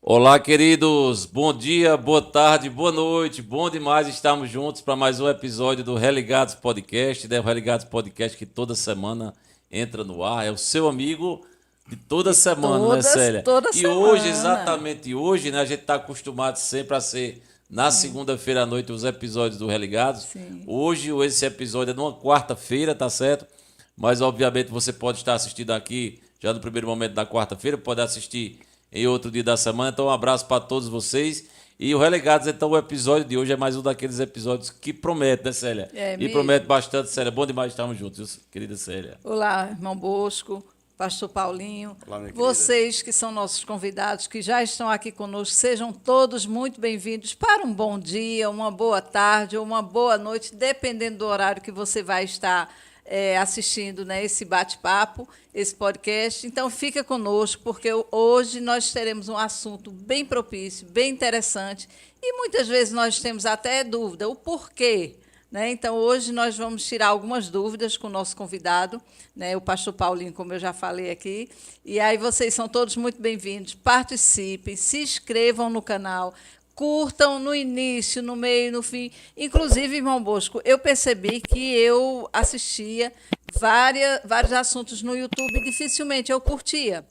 Olá, queridos. Bom dia, boa tarde, boa noite. Bom demais estarmos juntos para mais um episódio do Religados Podcast, né? O Religados Podcast que toda semana entra no ar. É o seu amigo de toda De semana, né, todas, Célia? toda E hoje, semana. exatamente hoje, né, a gente está acostumado sempre a ser na Sim, segunda-feira à noite os episódios do Religados. sim. Hoje, esse episódio é numa quarta-feira, tá certo? Mas, obviamente, você pode estar assistindo aqui já no primeiro momento da quarta-feira, pode assistir em outro dia da semana. Então, um abraço para todos vocês. E o Relegados, então, o episódio de hoje é mais um daqueles episódios que promete, né, Célia? É E promete mesmo. bastante, Célia. Bom demais estarmos juntos, viu, querida Célia. Olá, irmão Bosco, pastor Paulinho. Olá, minha querida. Vocês que são nossos convidados, que já estão aqui conosco, sejam todos muito bem-vindos para um bom dia, uma boa tarde ou uma boa noite, dependendo do horário que você vai estar assistindo, né, esse bate-papo, esse podcast. Então, fica conosco, porque hoje nós teremos um assunto bem propício, bem interessante, e muitas vezes nós temos até dúvida, o porquê. Né? Então, hoje nós vamos tirar algumas dúvidas com o nosso convidado, né? O pastor Paulinho, como eu já falei aqui. E aí vocês são todos muito bem-vindos. Participem, se inscrevam no canal, curtam no início, no meio, no fim. Inclusive, irmão Bosco, eu percebi que eu assistia vários assuntos no YouTube e dificilmente eu curtia.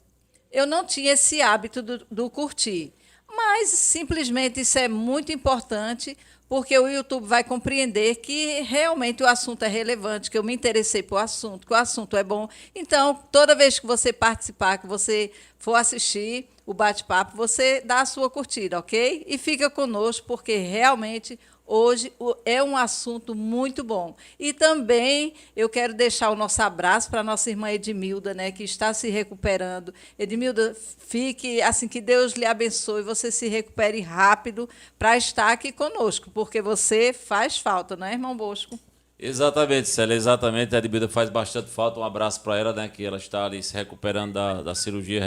Eu não tinha esse hábito do curtir. Mas simplesmente isso é muito importante, porque o YouTube vai compreender que realmente o assunto é relevante, que eu me interessei por assunto, que o assunto é bom. Então, toda vez que você participar, que você for assistir o bate-papo, você dá a sua curtida, ok? E fica conosco, porque realmente hoje é um assunto muito bom. E também eu quero deixar o nosso abraço para a nossa irmã Edmilda, né, que está se recuperando. Edmilda, fique assim, que Deus lhe abençoe, você se recupere rápido para estar aqui conosco, porque você faz falta, não é, irmão Bosco? Exatamente, Célia, exatamente. A Edmilda faz bastante falta. Um abraço para ela, né? Que ela está ali se recuperando da cirurgia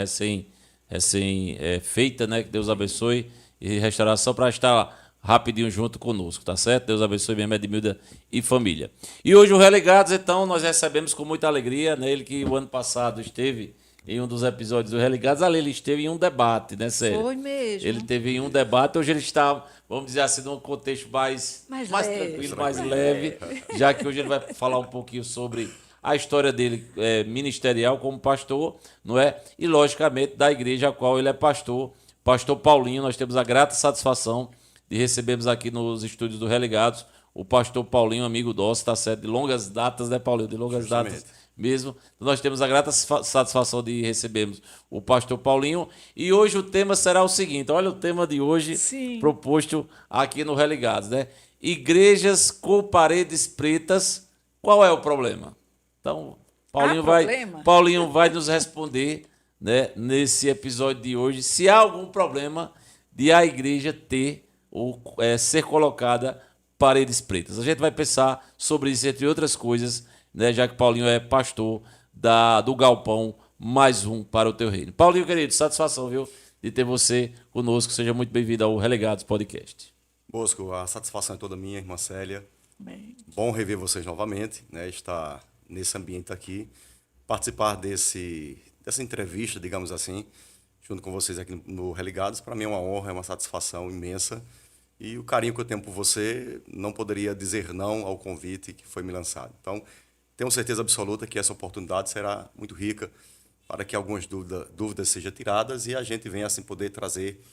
feita, né? Que Deus abençoe e restauração para estar rapidinho junto conosco, tá certo? Deus abençoe mesmo Edmilda e família. E hoje o Relegados, então, nós recebemos com muita alegria, né? Ele que o ano passado esteve em um dos episódios do Relegados, ali ele esteve em um debate, né, Célia? Foi Ele mesmo. teve em um debate, hoje ele está, vamos dizer assim, num contexto Mais mais leve, tranquilo, mais Tranquilo. mais leve, leve. já que hoje ele vai falar um pouquinho sobre a história dele ministerial como pastor, não é? E, logicamente, da igreja a qual ele é pastor, pastor Paulinho. Nós temos a grata satisfação de recebermos aqui nos estúdios do Relegados o pastor Paulinho, amigo nosso, tá certo? De longas datas, né, Paulinho? De longas datas Justamente. mesmo. Nós temos a grata satisfação de recebermos o pastor Paulinho. E hoje o tema será o seguinte: olha o tema de hoje Sim. proposto aqui no Religados, né? Igrejas com paredes pretas, qual é o problema? Então, Há problema? Paulinho vai nos responder, né, nesse episódio de hoje, se há algum problema de a igreja ter ou ser colocada paredes pretas. A gente vai pensar sobre isso, entre outras coisas, né, já que Paulinho é pastor do Galpão Mais Um para o Teu Reino. Paulinho, querido, satisfação, viu, de ter você conosco. Seja muito bem-vindo ao Relegados Podcast. Bosco, a satisfação é toda minha, irmã Célia. Bem, Bom rever vocês novamente, né? Estar nesse ambiente aqui, participar dessa entrevista, digamos assim, junto com vocês aqui no Religados. Para mim é uma honra, é uma satisfação imensa. E o carinho que eu tenho por você, não poderia dizer não ao convite que foi me lançado. Então, tenho certeza absoluta que essa oportunidade será muito rica para que algumas dúvidas sejam tiradas e a gente venha assim poder trazer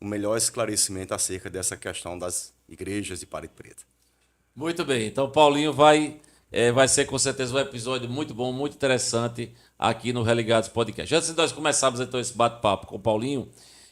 um melhor esclarecimento acerca dessa questão das igrejas de parede preta. Muito bem, então Paulinho vai ser com certeza um episódio muito bom, muito interessante aqui no Religados Podcast. Antes de nós começarmos então esse bate-papo com o Paulinho,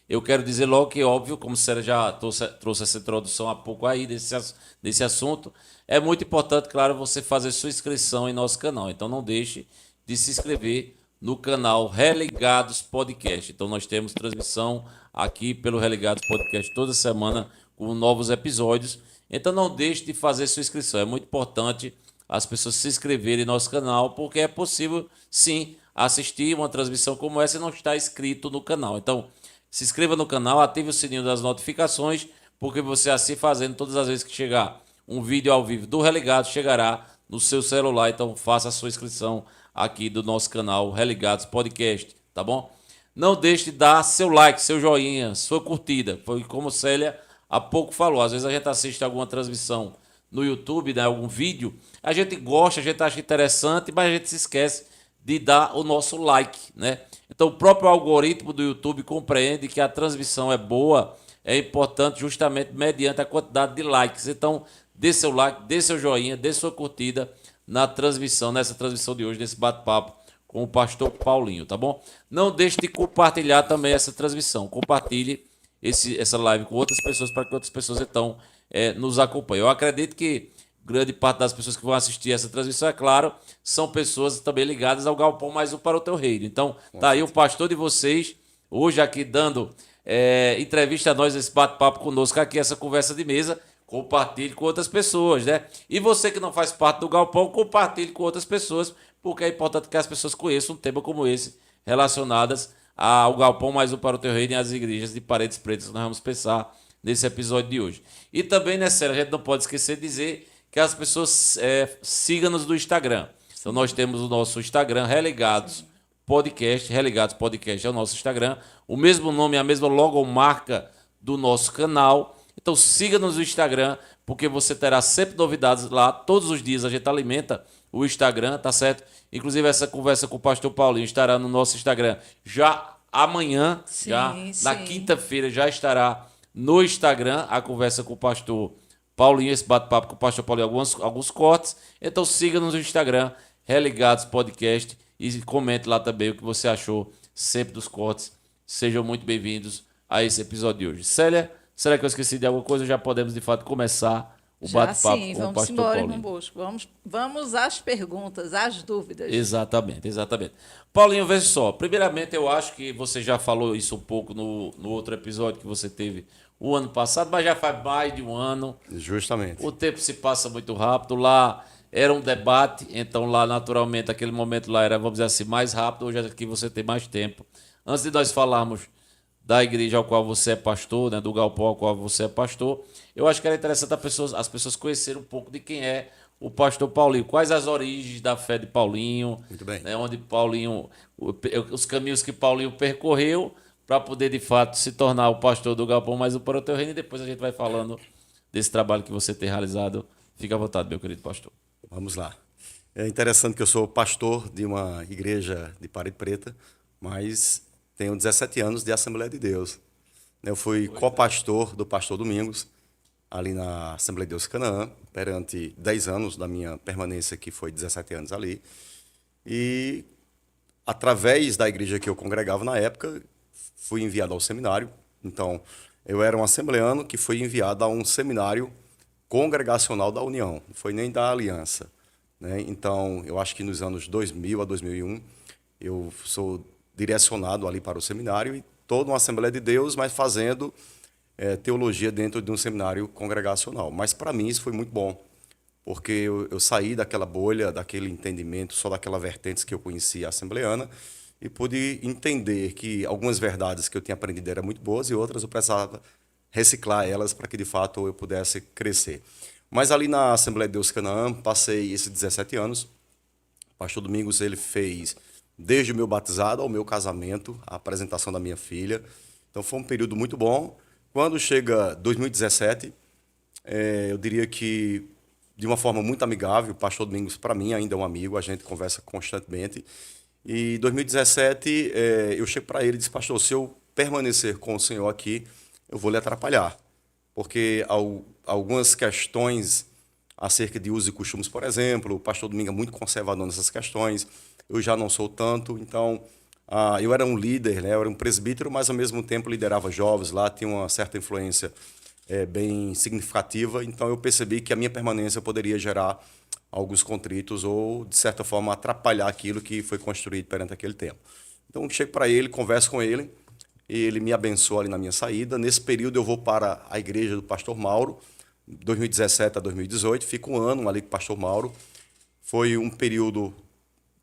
eu quero dizer logo que, óbvio, como você já trouxe essa introdução há pouco aí desse assunto, é muito importante, claro, você fazer sua inscrição em nosso canal. Então não deixe de se inscrever no canal Religados Podcast. Então nós temos transmissão aqui pelo Religados Podcast toda semana com novos episódios. Então não deixe de fazer sua inscrição. É muito importante as pessoas se inscreverem em nosso canal, porque é possível, sim, assistir uma transmissão como essa e não estar inscrito no canal. Então, se inscreva no canal, ative o sininho das notificações, porque você assim fazendo, todas as vezes que chegar um vídeo ao vivo do Religado, chegará no seu celular. Então faça a sua inscrição aqui do nosso canal Religados Podcast, tá bom? Não deixe de dar seu like, seu joinha, sua curtida. Foi como Célia há pouco falou. Às vezes a gente assiste alguma transmissão no YouTube, né, algum vídeo, a gente gosta, a gente acha interessante, mas a gente se esquece de dar o nosso like, né? Então o próprio algoritmo do YouTube compreende que a transmissão é boa, é importante justamente mediante a quantidade de likes. Então dê seu like, dê seu joinha, dê sua curtida na transmissão, nessa transmissão de hoje, nesse bate-papo com o pastor Paulinho, tá bom? Não deixe de compartilhar também essa transmissão. Compartilhe essa live com outras pessoas para que outras pessoas então nos acompanhem. Eu acredito que grande parte das pessoas que vão assistir essa transmissão, é claro, são pessoas também ligadas ao Galpão Mais Um para o Teu Reino. Então, tá aí o pastor de vocês, hoje aqui dando entrevista a nós, esse bate-papo conosco aqui, essa conversa de mesa. Compartilhe com outras pessoas, né? E você que não faz parte do Galpão, compartilhe com outras pessoas, porque é importante que as pessoas conheçam um tema como esse, relacionadas ao Galpão Mais Um para o Teu Reino e às igrejas de Paredes Pretas, que nós vamos pensar nesse episódio de hoje. E também, né, Célia, a gente não pode esquecer de dizer que as pessoas sigam-nos no Instagram. Então nós temos o nosso Instagram, Religados Podcast. Religados Podcast é o nosso Instagram. O mesmo nome, a mesma logomarca do nosso canal. Então siga-nos no Instagram, porque você terá sempre novidades lá. Todos os dias a gente alimenta o Instagram, tá certo? Inclusive essa conversa com o pastor Paulinho estará no nosso Instagram já amanhã, na quinta-feira já estará no Instagram a conversa com o pastor Paulinho, esse bate-papo com o pastor Paulinho, alguns cortes. Então siga-nos no Instagram, Religados Podcast, e comente lá também o que você achou sempre dos cortes. Sejam muito bem-vindos a esse episódio de hoje. Célia, será que eu esqueci de alguma coisa? Já podemos, de fato, começar o bate-papo com o pastor vamos embora, Paulinho. Irmão Bosco. Vamos às perguntas, às dúvidas. Exatamente. Paulinho, veja só. Primeiramente, eu acho que você já falou isso um pouco no outro episódio que você teve o ano passado, mas já faz mais de um ano. Justamente. O tempo se passa muito rápido. Lá era um debate, então lá, naturalmente, aquele momento lá era, vamos dizer assim, mais rápido. Hoje aqui você tem mais tempo. Antes de nós falarmos da igreja ao qual você é pastor, né, do Galpão ao qual você é pastor, eu acho que era interessante as pessoas conhecerem um pouco de quem é o pastor Paulinho. Quais as origens da fé de Paulinho. Muito bem. Né, onde Paulinho, os caminhos que Paulinho percorreu para poder, de fato, se tornar o pastor do Galpão Mais Um para o Teu Reino. E depois a gente vai falando desse trabalho que você tem realizado. Fique à vontade, meu querido pastor. Vamos lá. É interessante que eu sou pastor de uma igreja de Parede Preta, mas tenho 17 anos de Assembleia de Deus. Eu fui co-pastor do pastor Domingos, ali na Assembleia de Deus Canaã, perante 10 anos da minha permanência, que foi 17 anos ali. E, através da igreja que eu congregava na época, fui enviado ao seminário. Então, eu era um assembleano que foi enviado a um seminário congregacional da União, não foi nem da Aliança, né? Então, eu acho que nos anos 2000 a 2001, eu sou direcionado ali para o seminário e toda uma Assembleia de Deus, mas fazendo teologia dentro de um seminário congregacional. Mas para mim isso foi muito bom, porque eu saí daquela bolha, daquele entendimento, só daquela vertentes que eu conhecia assembleana, e pude entender que algumas verdades que eu tinha aprendido eram muito boas e outras eu precisava reciclar elas para que de fato eu pudesse crescer. Mas ali na Assembleia de Deus Canaã, passei esses 17 anos. O pastor Domingos, ele fez desde o meu batizado ao meu casamento, a apresentação da minha filha. Então foi um período muito bom. Quando chega 2017, eu diria que de uma forma muito amigável, o pastor Domingos para mim ainda é um amigo, a gente conversa constantemente. E em 2017 eu chego para ele e disse: pastor, se eu permanecer com o senhor aqui, eu vou lhe atrapalhar. Porque algumas questões acerca de usos e costumes, por exemplo, o pastor Domingos é muito conservador nessas questões, eu já não sou tanto. Então, eu era um líder, né? Eu era um presbítero, mas ao mesmo tempo liderava jovens lá, tinha uma certa influência bem significativa. Então, eu percebi que a minha permanência poderia gerar alguns contritos ou, de certa forma, atrapalhar aquilo que foi construído perante aquele tempo. Então, eu chego para ele, converso com ele, e ele me abençoa ali na minha saída. Nesse período, eu vou para a igreja do pastor Mauro, 2017 a 2018, fico um ano ali com o pastor Mauro. Foi um período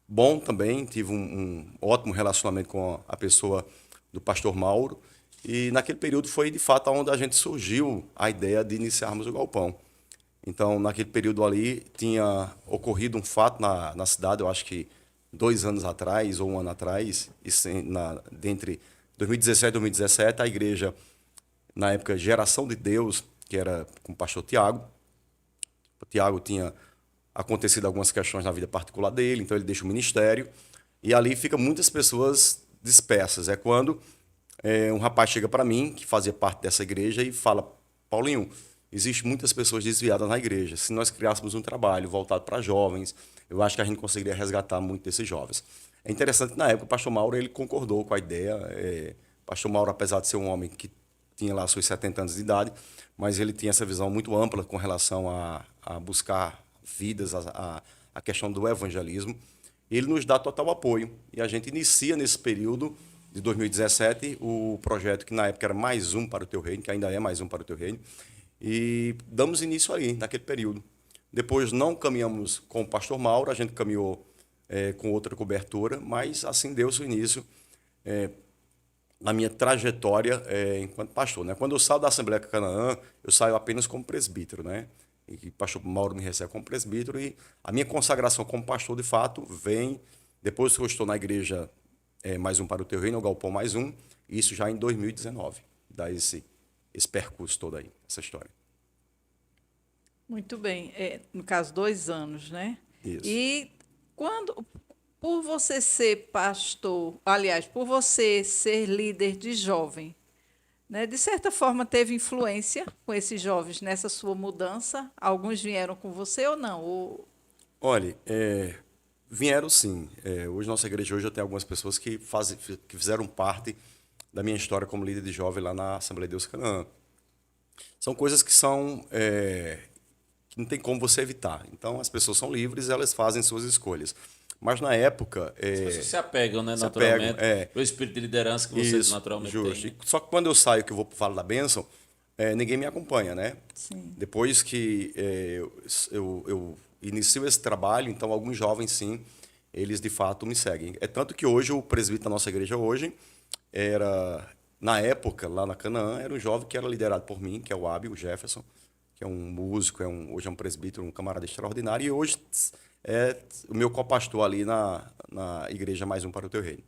bom também, tive um ótimo relacionamento com a pessoa do pastor Mauro, e naquele período foi de fato onde a gente surgiu a ideia de iniciarmos o Galpão. Então, naquele período ali, tinha ocorrido um fato na cidade, eu acho que 2 anos atrás, ou um ano atrás, entre 2017 e 2017, a igreja, na época, Geração de Deus, que era com o pastor Tiago. O Tiago tinha acontecido algumas questões na vida particular dele, então ele deixa o ministério, e ali fica muitas pessoas dispersas. É quando um rapaz chega para mim, que fazia parte dessa igreja, e fala: Paulinho, existem muitas pessoas desviadas na igreja. Se nós criássemos um trabalho voltado para jovens, eu acho que a gente conseguiria resgatar muito desses jovens. É interessante que, na época, o pastor Mauro ele concordou com a ideia. O pastor Mauro, apesar de ser um homem que tinha lá seus 70 anos de idade, mas ele tinha essa visão muito ampla com relação a buscar vidas, a questão do evangelismo. Ele nos dá total apoio. E a gente inicia nesse período de 2017 o projeto que na época era Mais Um para o Teu Reino, que ainda é Mais Um para o Teu Reino, e damos início aí, naquele período. Depois não caminhamos com o pastor Mauro, a gente caminhou com outra cobertura, mas assim deu-se o início na minha trajetória enquanto pastor, né? Quando eu saio da Assembleia Canaã, eu saio apenas como presbítero, né? E o pastor Mauro me recebe como presbítero, e a minha consagração como pastor, de fato, vem depois que eu estou na igreja Mais Um para o Teu Reino, o Galpão Mais Um, isso já em 2019, dá esse percurso todo aí, essa história. Muito bem. No caso, 2 anos, né? Isso. E por você ser pastor, aliás, por você ser líder de jovem, né, de certa forma teve influência com esses jovens nessa sua mudança? Alguns vieram com você ou não? Olha, vieram sim. Hoje, nossa igreja, hoje eu tenho algumas pessoas que fizeram parte da minha história como líder de jovem lá na Assembleia de Deus Canaã. São coisas que que não tem como você evitar. Então, as pessoas são livres, elas fazem suas escolhas. Mas, na época... As pessoas se apegam, né, se naturalmente, apegam, o espírito de liderança que vocês Isso, naturalmente justo. têm. Só que quando eu saio, que eu vou para o Vale da Bênção, ninguém me acompanha, né? Sim. Depois que eu inicio esse trabalho, então alguns jovens, sim, eles de fato me seguem. É tanto que hoje o presbítero da nossa igreja hoje na época, lá na Canaã, era um jovem que era liderado por mim, que é o Abi, o Jefferson, que é um músico, hoje é um presbítero, um camarada extraordinário, e hoje é o meu copastor ali na igreja Mais Um para o Teu Reino.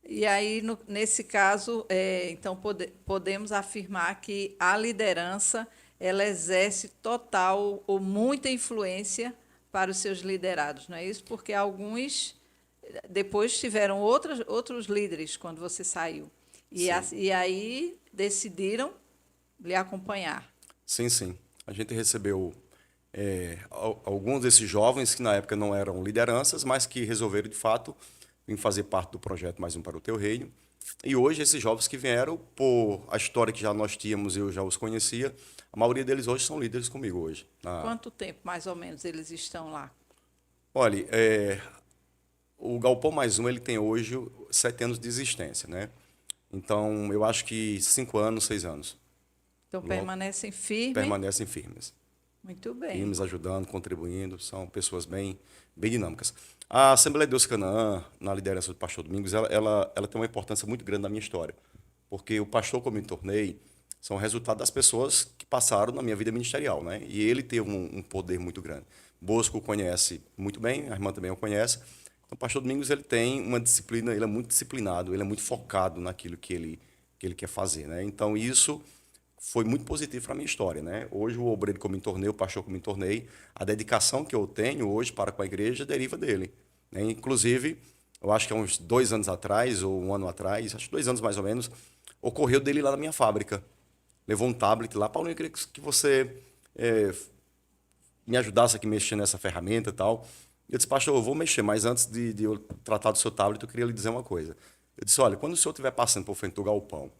E aí, nesse caso, então, podemos afirmar que a liderança ela exerce total ou muita influência para os seus liderados, não é isso? Porque alguns depois tiveram outros líderes quando você saiu. E aí decidiram lhe acompanhar. Sim, sim. A gente recebeu alguns desses jovens que na época não eram lideranças, mas que resolveram, de fato, vir fazer parte do projeto Mais Um para o Teu Reino. E hoje, esses jovens que vieram, por a história que já nós tínhamos, eu já os conhecia, a maioria deles hoje são líderes comigo hoje. Quanto tempo, mais ou menos, eles estão lá? Olha, o Galpão Mais Um ele tem hoje 7 anos de existência, né? Então, eu acho que 5 anos, 6 anos. Então, permanecem firmes? Permanecem firmes. Muito bem. Firmes, ajudando, contribuindo, são pessoas bem dinâmicas. A Assembleia de Deus Canaã, na liderança do pastor Domingos, ela tem uma importância muito grande na minha história, porque o pastor que eu me tornei são o resultado das pessoas que passaram na minha vida ministerial, né? E ele teve um poder muito grande. Bosco o conhece muito bem, a irmã também o conhece. Então, o pastor Domingos ele tem uma disciplina, ele é muito disciplinado, ele é muito focado naquilo que ele quer fazer, né? Então, isso foi muito positivo para a minha história, né? Hoje, o obreiro que eu me tornei, o pastor que eu me tornei, a dedicação que eu tenho hoje para com a igreja deriva dele, né? Inclusive, eu acho que há uns 2 anos atrás, ou um ano atrás, acho que 2 anos mais ou menos, ocorreu dele lá na minha fábrica. Levou um tablet lá, Paulinho, eu queria que você me ajudasse aqui a mexer nessa ferramenta e tal. Eu disse, pastor, eu vou mexer, mas antes de eu tratar do seu tablet, eu queria lhe dizer uma coisa. Eu disse, olha, quando o senhor estiver passando por frente do galpão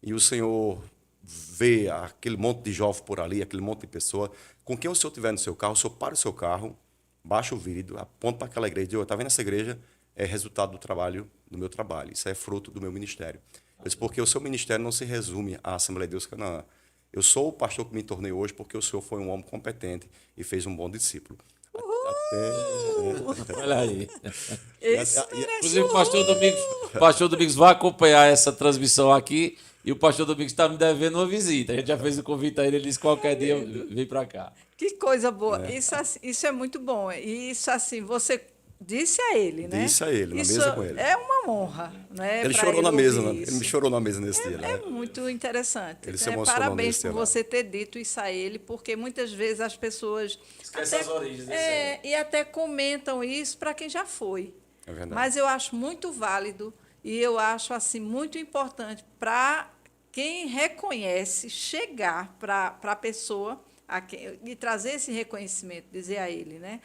e o senhor vê aquele monte de jovem por ali, aquele monte de pessoa, com quem o senhor estiver no seu carro, o senhor para o seu carro, baixa o vidro, aponta para aquela igreja e diz, está vendo essa igreja? É resultado do meu trabalho, isso é fruto do meu ministério. Eu disse, porque o seu ministério não se resume à Assembleia de Deus Canaã. Eu sou o pastor que me tornei hoje porque o senhor foi um homem competente e fez um bom discípulo. Olha aí. Inclusive, o pastor Domingos vai acompanhar essa transmissão aqui e o pastor Domingos está me devendo uma visita. A gente já fez o convite a ele, ele disse qualquer dia vem para cá. Que coisa boa. Isso é muito bom. E isso, assim, você Disse a ele, né? Disse a ele, na Isso mesa com ele. é uma honra, né? Ele pra chorou na mesa, né? ouvir Ele isso. me chorou na mesa nesse dia, É né? muito interessante. Ele se né? emocionou Parabéns nesse por dia lá. você ter dito isso a ele, porque muitas vezes as pessoas Esquece as origens desse e até comentam isso para quem já foi. É verdade. Mas eu acho muito válido e eu acho assim muito importante para quem reconhece chegar para a pessoa e trazer esse reconhecimento, dizer a ele, né?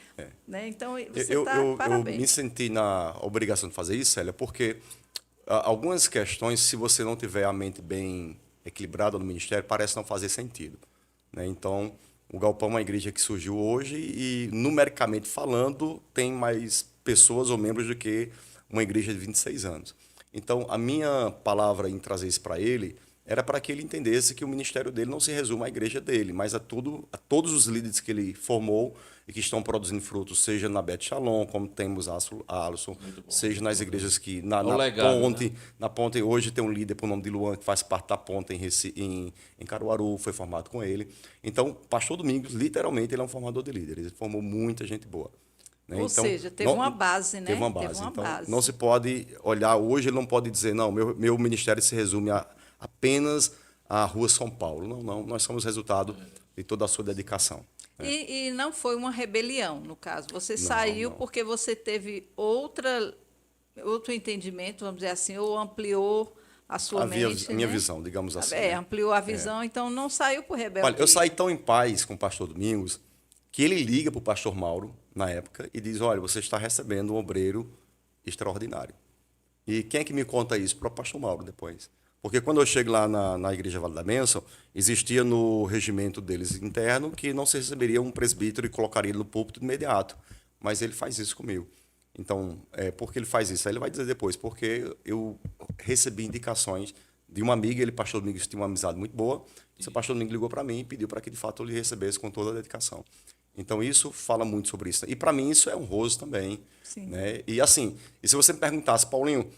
Né? Então você está Eu parabéns. me senti na obrigação de fazer isso, Célia, porque algumas questões, se você não tiver a mente bem equilibrada no ministério, parece não fazer sentido, né? Então, o Galpão é uma igreja que surgiu hoje e, numericamente falando, tem mais pessoas ou membros do que uma igreja de 26 anos. Então, a minha palavra em trazer isso para ele era para que ele entendesse que o ministério dele não se resume à igreja dele, mas a todos os líderes que ele formou e que estão produzindo frutos, seja na Beth Shalom, como temos a Alisson, seja nas igrejas que na legado, Ponte, né? na Ponte hoje tem um líder por nome de Luan que faz parte da Ponte em Caruaru, foi formado com ele. Então, Pastor Domingos, literalmente, ele é um formador de líderes, ele formou muita gente boa. Né? Ou Então, seja, teve uma base, né? Teve uma base. Então, não se pode olhar hoje, ele não pode dizer, não, meu ministério se resume apenas à Rua São Paulo. Não, não, nós somos resultado de toda a sua dedicação. E não foi uma rebelião, no caso. Você saiu porque você teve outro entendimento, vamos dizer assim, ou ampliou a sua mente. Minha né? visão, digamos assim. Ampliou a visão, então não saiu por rebeldia. Olha, eu saí tão em paz com o pastor Domingos que ele liga para o pastor Mauro, na época, e diz, olha, você está recebendo um obreiro extraordinário. E quem é que me conta isso? Para o pastor Mauro, depois. Porque quando eu chego lá na Igreja Vale da Bênção, existia no regimento deles interno que não se receberia um presbítero e colocaria ele no púlpito de imediato. Mas ele faz isso comigo. Então, por que ele faz isso? Aí ele vai dizer depois, porque eu recebi indicações de uma amiga, ele, pastor Domingos, tinha uma amizade muito boa. O pastor Domingos ligou para mim e pediu para que, de fato, eu lhe recebesse com toda a dedicação. Então, isso fala muito sobre isso. E, para mim, isso é honroso também. Sim. Né? E, assim, se você me perguntasse, Paulinho,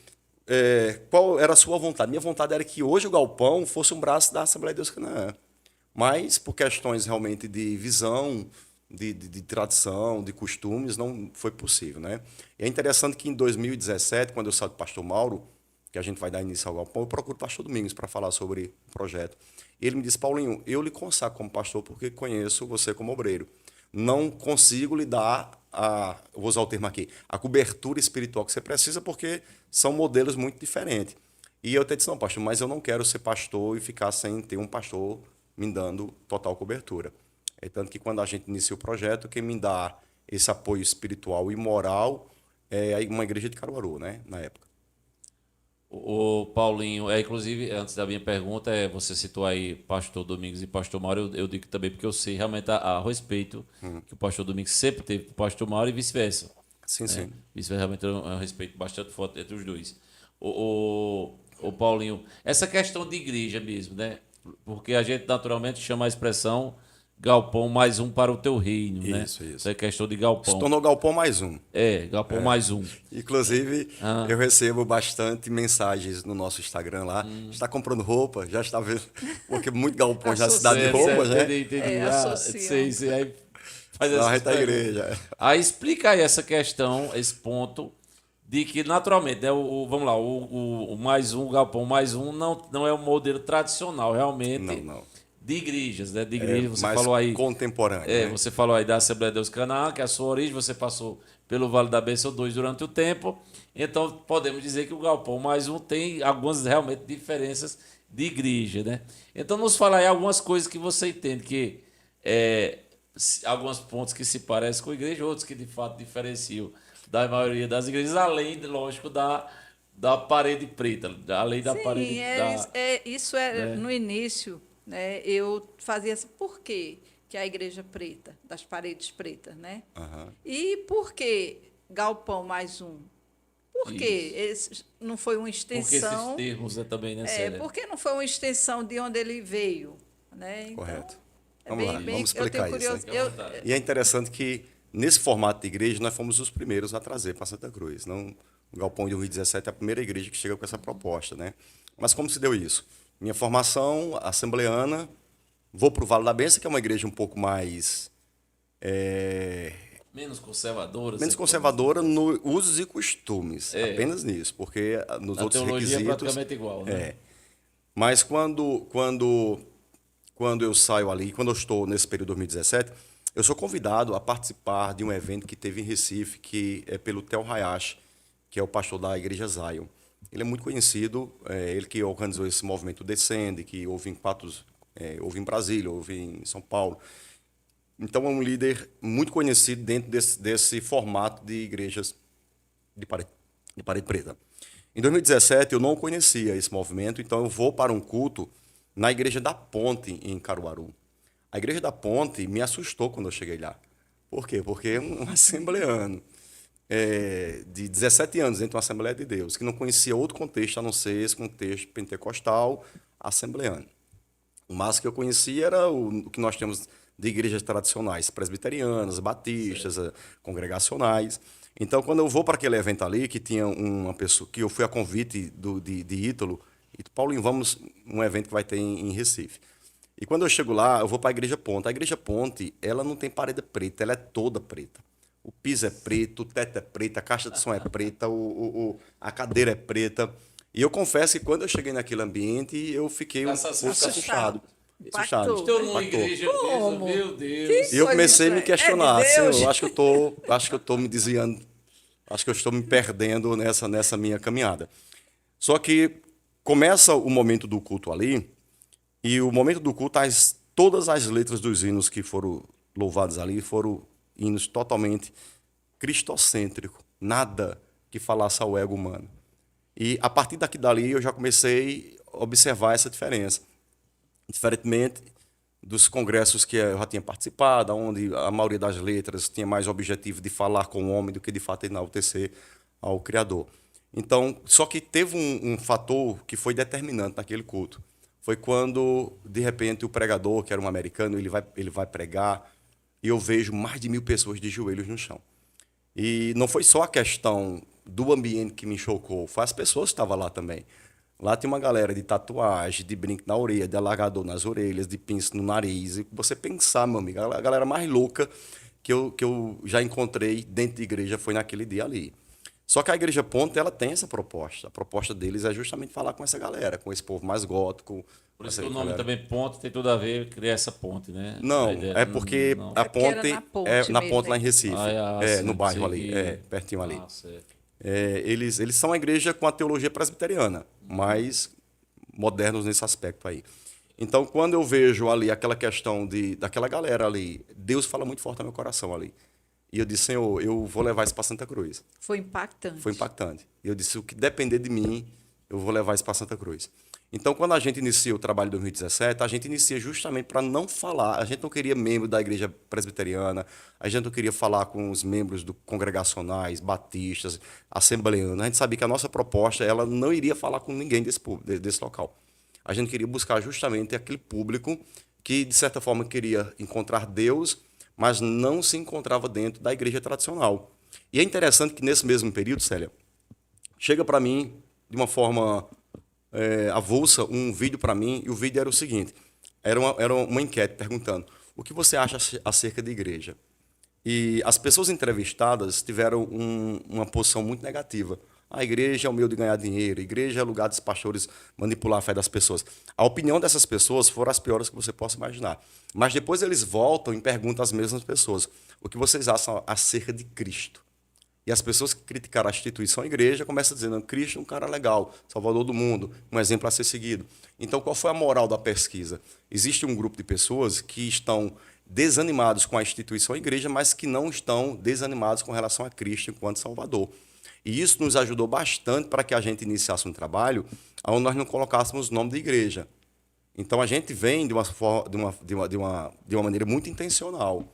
qual era a sua vontade? Minha vontade era que hoje o Galpão fosse um braço da Assembleia de Deus Canaã. Mas, por questões realmente de visão, de tradição, de costumes, não foi possível. Né? E é interessante que em 2017, quando eu saí do pastor Mauro, que a gente vai dar início ao Galpão, eu procuro o pastor Domingos para falar sobre o projeto. E ele me disse, Paulinho, eu lhe consagro como pastor porque conheço você como obreiro. Não consigo lhe dar vou usar o termo aqui, a cobertura espiritual que você precisa, porque são modelos muito diferentes. E eu até disse, não, pastor, mas eu não quero ser pastor e ficar sem ter um pastor me dando total cobertura. É tanto que quando a gente inicia o projeto, quem me dá esse apoio espiritual e moral é uma igreja de Caruaru, né, na época. O Paulinho, inclusive, antes da minha pergunta, você citou aí pastor Domingos e pastor Mauro, eu digo também porque eu sei realmente a respeito que o pastor Domingos sempre teve com o pastor Mauro e vice-versa. Sim, né? sim. Isso realmente é um respeito bastante forte entre os dois. O Paulinho, essa questão de igreja mesmo, né? Porque a gente naturalmente chama a expressão galpão mais um para o teu reino, né? Isso. Essa é questão de galpão. Se tornou Galpão mais um. Galpão mais um. Inclusive, eu recebo bastante mensagens no nosso Instagram lá. Está comprando roupa? Já está vendo? Porque muito galpão já cidade de roupas, né? Entendi. Associam. Aí faz Não, essa a gente é igreja. Aí explica aí essa questão, esse ponto, de que naturalmente, né, vamos lá, o mais um, o galpão mais um, não é um modelo tradicional, realmente. Não. De igrejas, né? De igrejas, você mais falou aí. contemporâneo. Né? Você falou aí da Assembleia de Deus Canaã, que é a sua origem, você passou pelo Vale da Bênção 2 durante o tempo. Então, podemos dizer que o Galpão mais um tem algumas realmente diferenças de igreja, né? Então, nos fala aí algumas coisas que você entende que alguns pontos que se parecem com a igreja, outros que de fato diferenciam da maioria das igrejas, além, lógico, da parede preta, além da parede. Isso no início. Né, eu fazia assim, por quê que a igreja preta, das paredes pretas, né? E por que galpão mais um? Por que não foi uma extensão? Porque esses termos também, né, Célia? Por que não foi uma extensão de onde ele veio? Né? Então, Correto. Vamos lá, vamos explicar isso. E é interessante que, nesse formato de igreja, nós fomos os primeiros a trazer para Santa Cruz. Não, o Galpão de 2017 é a primeira igreja que chega com essa proposta. Né? Mas como se deu isso? Minha formação assembleana, vou para o Vale da Bênção, que é uma igreja um pouco mais Menos conservadora. Menos conservadora no usos e costumes, apenas nisso, porque nos A outros teologia é requisitos... praticamente igual, né? Mas quando eu saio ali, quando eu estou nesse período de 2017, eu sou convidado a participar de um evento que teve em Recife, que é pelo Theo Hayashi, que é o pastor da Igreja Zion. Ele é muito conhecido, ele que organizou esse movimento Descende, que houve em Patos, houve em Brasília, houve em São Paulo. Então é um líder muito conhecido dentro desse formato de igrejas de parede preta. Em 2017 eu não conhecia esse movimento, então eu vou para um culto na Igreja da Ponte, em Caruaru. A Igreja da Ponte me assustou quando eu cheguei lá. Por quê? Porque é um assembleano de 17 anos dentro de uma Assembleia de Deus, que não conhecia outro contexto a não ser esse contexto pentecostal assembleano. O máximo que eu conhecia era o que nós temos de igrejas tradicionais, presbiterianas, batistas, congregacionais. Então, quando eu vou para aquele evento ali, que tinha uma pessoa, que eu fui a convite de Ítalo, e Paulinho, vamos um evento que vai ter em Recife. E quando eu chego lá, eu vou para a Igreja Ponte. A Igreja Ponte, ela não tem parede preta, ela é toda preta. O piso é preto, o teto é preto, a caixa de som é preta, a cadeira é preta. E eu confesso que quando eu cheguei naquele ambiente, eu fiquei um pouco assustado. Impactou. Estou numa igreja Como? mesmo, meu Deus. E eu comecei a me questionar, É de Deus? Senhor, acho que eu estou me desviando, acho que eu estou me perdendo nessa minha caminhada. Só que começa o momento do culto ali, e o momento do culto, todas as letras dos hinos que foram louvados ali foram hinos totalmente cristocêntricos, nada que falasse ao ego humano. E a partir dali eu já comecei a observar essa diferença. Diferentemente dos congressos que eu já tinha participado, onde a maioria das letras tinha mais o objetivo de falar com o homem do que de fato enaltecer ao Criador. Então, só que teve um fator que foi determinante naquele culto. Foi quando, de repente, o pregador, que era um americano, ele vai pregar, e eu vejo mais de 1.000 pessoas de joelhos no chão. E não foi só a questão do ambiente que me chocou, foi as pessoas que estavam lá também. Lá tem uma galera de tatuagem, de brinco na orelha, de alargador nas orelhas, de pince no nariz. E você pensar, meu amigo, a galera mais louca que eu já encontrei dentro de igreja foi naquele dia ali. Só que a Igreja Ponte, ela tem essa proposta. A proposta deles é justamente falar com essa galera, com esse povo mais gótico. Por isso que o nome também ponte tem tudo a ver criar essa ponte, né? Não, ideia, é porque não. a ponte é na ponte lá em mesmo. Recife, Sim, no bairro sei ali, que- pertinho ali. certo. Eles são uma igreja com a teologia presbiteriana, mas modernos nesse aspecto aí. Então, quando eu vejo ali aquela questão daquela galera ali, Deus fala muito forte no meu coração ali. E eu disse, Senhor, eu vou levar isso para Santa Cruz. Foi impactante. Foi impactante. E eu disse, o que depender de mim, eu vou levar isso para Santa Cruz. Então, quando a gente inicia o trabalho em 2017, a gente inicia justamente para não falar. A gente não queria membro da igreja presbiteriana, a gente não queria falar com os membros do congregacionais, batistas, assembleanos. A gente sabia que a nossa proposta ela não iria falar com ninguém desse local. A gente queria buscar justamente aquele público que, de certa forma, queria encontrar Deus, mas não se encontrava dentro da igreja tradicional. E é interessante que, nesse mesmo período, Célia, chega para mim, de uma forma avulsa, um vídeo para mim, e o vídeo era o seguinte, era uma enquete perguntando, o que você acha acerca da igreja? E as pessoas entrevistadas tiveram uma posição muito negativa. A igreja é o meio de ganhar dinheiro, a igreja é o lugar dos pastores manipular a fé das pessoas. A opinião dessas pessoas foram as piores que você possa imaginar. Mas depois eles voltam e perguntam às mesmas pessoas, o que vocês acham acerca de Cristo? E as pessoas que criticaram a instituição a igreja começam dizendo, Cristo é um cara legal, salvador do mundo, um exemplo a ser seguido. Então, qual foi a moral da pesquisa? Existe um grupo de pessoas que estão desanimados com a instituição a igreja, mas que não estão desanimados com relação a Cristo enquanto Salvador. E isso nos ajudou bastante para que a gente iniciasse um trabalho onde nós não colocássemos o nome da igreja. Então, a gente vem de uma maneira muito intencional.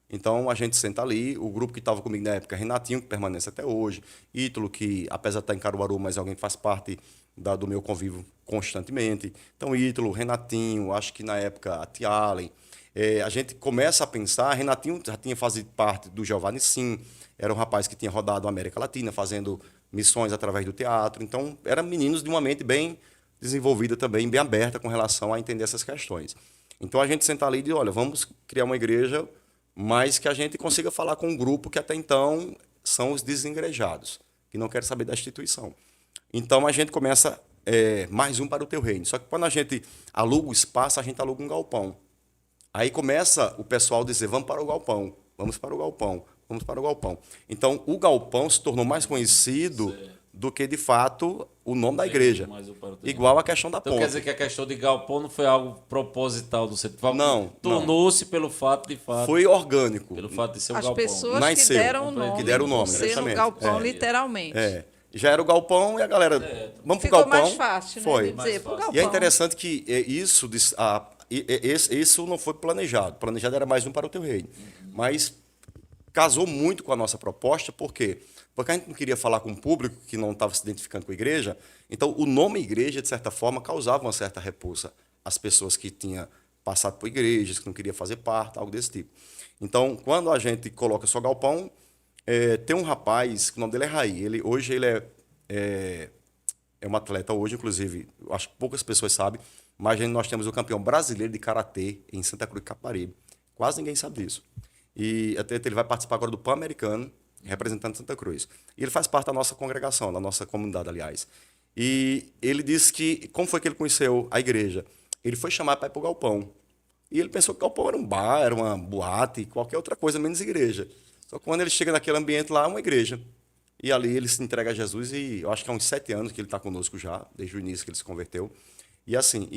Então, a gente senta ali, o grupo que estava comigo na época, Renatinho, que permanece até hoje, Ítalo, que apesar de estar em Caruaru, mas alguém que faz parte do meu convívio constantemente. Então, Ítalo, Renatinho, acho que na época a Tia Allen. A gente começa a pensar, Renatinho já tinha feito parte do Jeová Nissim, era um rapaz que tinha rodado a América Latina, fazendo missões através do teatro. Então, eram meninos de uma mente bem desenvolvida também, bem aberta com relação a entender essas questões. Então, a gente senta ali e diz, olha, vamos criar uma igreja mas que a gente consiga falar com um grupo que até então são os desengrejados, que não querem saber da instituição. Então a gente começa mais um para o teu reino. Só que quando a gente aluga o espaço, a gente aluga um galpão. Aí começa o pessoal a dizer, vamos para o galpão, vamos para o galpão, vamos para o galpão. Então o galpão se tornou mais conhecido do que, de fato, o nome da igreja. Igual a questão da Então ponte. quer dizer que a questão de galpão não foi algo proposital do centro? Não. Tornou-se pelo fato, de fato. Foi orgânico. Pelo fato de ser um As galpão. pessoas Nasceu, que deram o nome. que deram o nome, por ser no exatamente. galpão, literalmente. Já era o galpão e a galera, vamos para o Ficou galpão. mais fácil, né? Foi. De dizer, pro galpão. E é interessante que isso não foi planejado. Planejado era mais um para o teu reino. Mas casou muito com a nossa proposta, por quê? Porque a gente não queria falar com um público que não estava se identificando com a igreja, então o nome igreja, de certa forma, causava uma certa repulsa às pessoas que tinham passado por igrejas, que não queriam fazer parte, algo desse tipo. Então, quando a gente coloca só galpão, tem um rapaz, o nome dele é Raí, hoje ele é um atleta hoje, inclusive, acho que poucas pessoas sabem, mas nós temos o campeão brasileiro de karatê em Santa Cruz de Caparibe. Quase ninguém sabe disso. E até ele vai participar agora do Pan-Americano, representando Santa Cruz. E ele faz parte da nossa congregação, da nossa comunidade, aliás. E ele disse que, como foi que ele conheceu a igreja? Ele foi chamado para ir para o galpão. E ele pensou que o galpão era um bar, era uma boate, qualquer outra coisa, menos igreja. Só que quando ele chega naquele ambiente lá, é uma igreja. E ali ele se entrega a Jesus e eu acho que há uns 7 anos que ele está conosco já, desde o início que ele se converteu. E assim,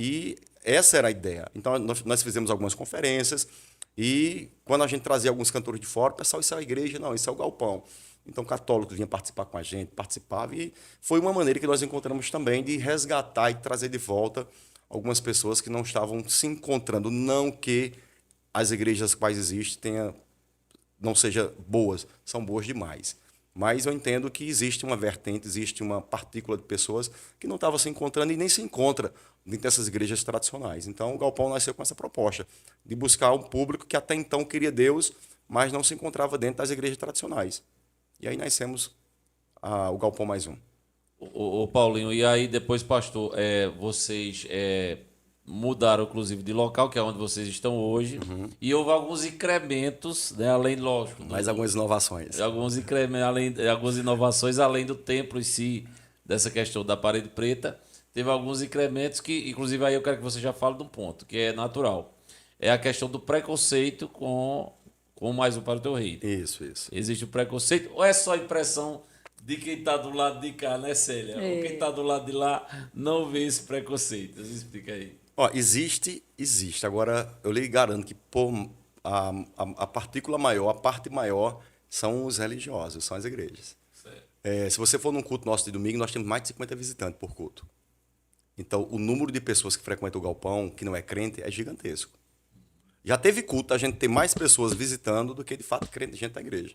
essa era a ideia. Então nós fizemos algumas conferências e quando a gente trazia alguns cantores de fora, o pessoal, isso é a igreja? Não, isso é o galpão. Então católicos vinham participar com a gente, participava e foi uma maneira que nós encontramos também de resgatar e trazer de volta algumas pessoas que não estavam se encontrando. Não que as igrejas quais existem não sejam boas, são boas demais. Mas eu entendo que existe uma vertente, existe uma partícula de pessoas que não estavam se encontrando e nem se encontra dentro dessas igrejas tradicionais. Então, o Galpão nasceu com essa proposta de buscar um público que até então queria Deus, mas não se encontrava dentro das igrejas tradicionais. E aí nascemos o Galpão mais um. Ô Paulinho, e aí depois, pastor, vocês mudaram, inclusive, de local, que é onde vocês estão hoje, e houve alguns incrementos, né, além, lógico... Mais algumas inovações. Alguns algumas inovações, além do templo em si, dessa questão da parede preta, teve alguns incrementos que, inclusive, aí eu quero que você já fale de um ponto, que é natural. É a questão do preconceito com mais um para o teu reino. Isso. Existe o preconceito ou é só impressão de quem está do lado de cá, né, Célia? Ou quem está do lado de lá não vê esse preconceito? Você explica aí. Existe. Agora, eu lhe garanto que a partícula maior, a parte maior, são os religiosos, são as igrejas. Se você for num culto nosso de domingo, nós temos mais de 50 visitantes por culto. Então, o número de pessoas que frequentam o galpão, que não é crente, é gigantesco. Já teve culto, a gente tem mais pessoas visitando do que, de fato, crente, gente da igreja.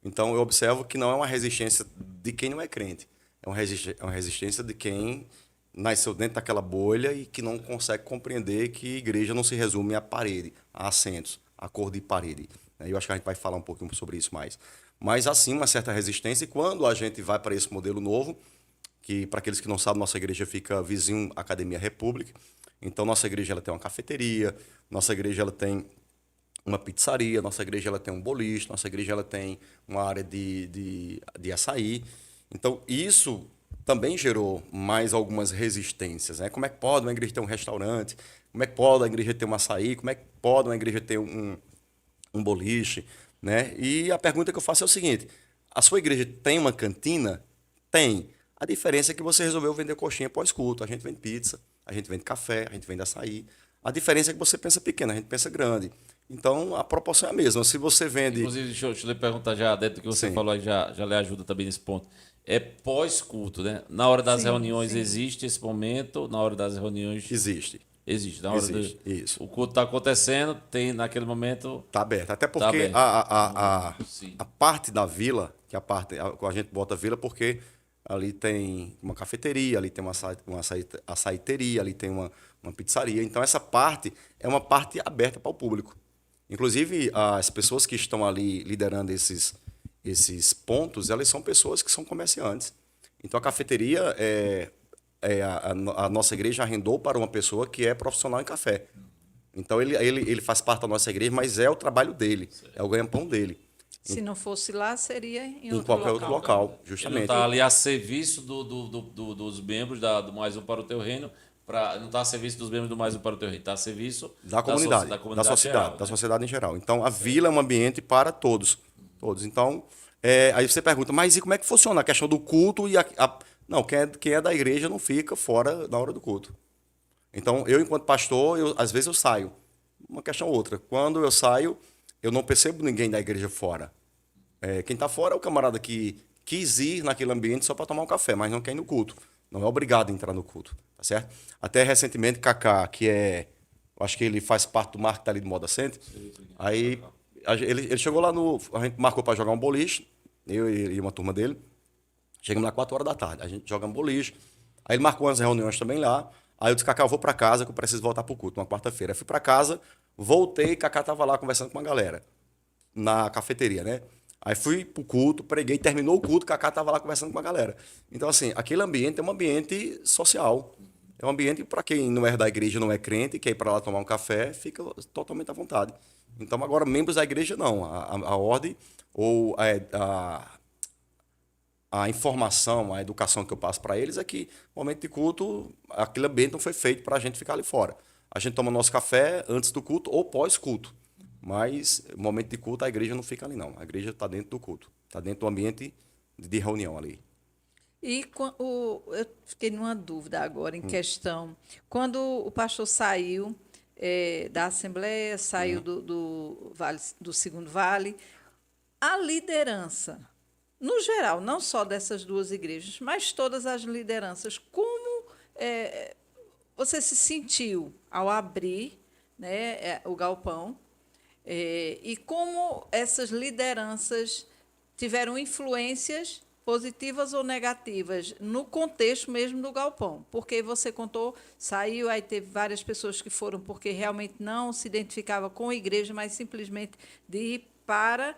Então, eu observo que não é uma resistência de quem não é crente. É uma resistência de quem nasceu dentro daquela bolha e que não consegue compreender que igreja não se resume a parede, a assentos, a cor de parede. Eu acho que a gente vai falar um pouquinho sobre isso mais. Mas, assim, uma certa resistência. E quando a gente vai para esse modelo novo, que, para aqueles que não sabem, nossa igreja fica vizinho à Academia República. Então, nossa igreja ela tem uma cafeteria, nossa igreja ela tem uma pizzaria, nossa igreja ela tem um boliche, nossa igreja ela tem uma área de açaí. Então, isso também gerou mais algumas resistências. Né? Como é que pode uma igreja ter um restaurante? Como é que pode a igreja ter um açaí? Como é que pode uma igreja ter um boliche? Né? E a pergunta que eu faço é o seguinte, a sua igreja tem uma cantina? Tem. A diferença é que você resolveu vender coxinha pós-culto. A gente vende pizza, a gente vende café, a gente vende açaí. A diferença é que você pensa pequeno, a gente pensa grande. Então, a proporção é a mesma. Se você vende... Inclusive, deixa eu lhe perguntar já, dentro do que você falou aí, já lhe ajuda também nesse ponto. É pós-culto, né? Na hora das reuniões existe esse momento? Na hora das reuniões... Existe. Na hora isso. O culto está acontecendo, tem naquele momento... Está aberto. Até porque a parte da vila, que a gente bota vila porque ali tem uma cafeteria, ali tem uma açaiteria, ali tem uma pizzaria. Então, essa parte é uma parte aberta para o público. Inclusive, as pessoas que estão ali liderando esses pontos, elas são pessoas que são comerciantes. Então, a cafeteria, a nossa igreja arrendou para uma pessoa que é profissional em café. Então, ele faz parte da nossa igreja, mas é o trabalho dele, é o ganha-pão dele. Se não fosse lá, seria Em qualquer outro local, Ele não justamente. está ali a serviço dos membros do Mais Um para o Teu Reino, não está a serviço dos membros do Mais Um para o Teu Reino, está a serviço Da comunidade, da sociedade, geral, da né? sociedade em geral. Então, a vila é um ambiente para todos. Todos. Então, aí você pergunta, mas e como é que funciona a questão do culto? Não, quem é da igreja não fica fora na hora do culto. Então, eu, enquanto pastor, às vezes eu saio. Uma questão ou outra. Quando eu saio, eu não percebo ninguém da igreja fora. Quem está fora é o camarada que quis ir naquele ambiente só para tomar um café, mas não quer ir no culto. Não é obrigado a entrar no culto, tá certo? Até recentemente, Kaká, eu acho que ele faz parte do marketing ali do Moda Center, aí ele chegou lá a gente marcou para jogar um boliche, eu e uma turma dele, chegamos lá 4 horas da tarde, a gente joga um boliche, aí ele marcou umas reuniões também lá, aí eu disse, Kaká, eu vou para casa que eu preciso voltar para o culto, uma quarta-feira. Eu fui para casa, voltei, Kaká estava lá conversando com uma galera, na cafeteria, né? Aí fui pro culto, preguei, terminou o culto, Kaká estava lá conversando com a galera. Então, assim, aquele ambiente é um ambiente social. É um ambiente para quem não é da igreja, não é crente, quer ir para lá tomar um café, fica totalmente à vontade. Então, agora, membros da igreja, não. A ordem ou a informação, a educação que eu passo para eles é que, no momento de culto, aquele ambiente não foi feito para a gente ficar ali fora. A gente toma nosso café antes do culto ou pós-culto. Mas, no momento de culto, a igreja não fica ali, não. A igreja está dentro do culto. Está dentro do ambiente de reunião ali. E eu fiquei numa dúvida agora em questão. Quando o pastor saiu da Assembleia, saiu do Vale, do Segundo Vale, a liderança, no geral, não só dessas duas igrejas, mas todas as lideranças, como você se sentiu ao abrir, né, o galpão, e como essas lideranças tiveram influências positivas ou negativas no contexto mesmo do galpão? Porque você contou, saiu, aí teve várias pessoas que foram porque realmente não se identificava com a igreja, mas simplesmente de ir para,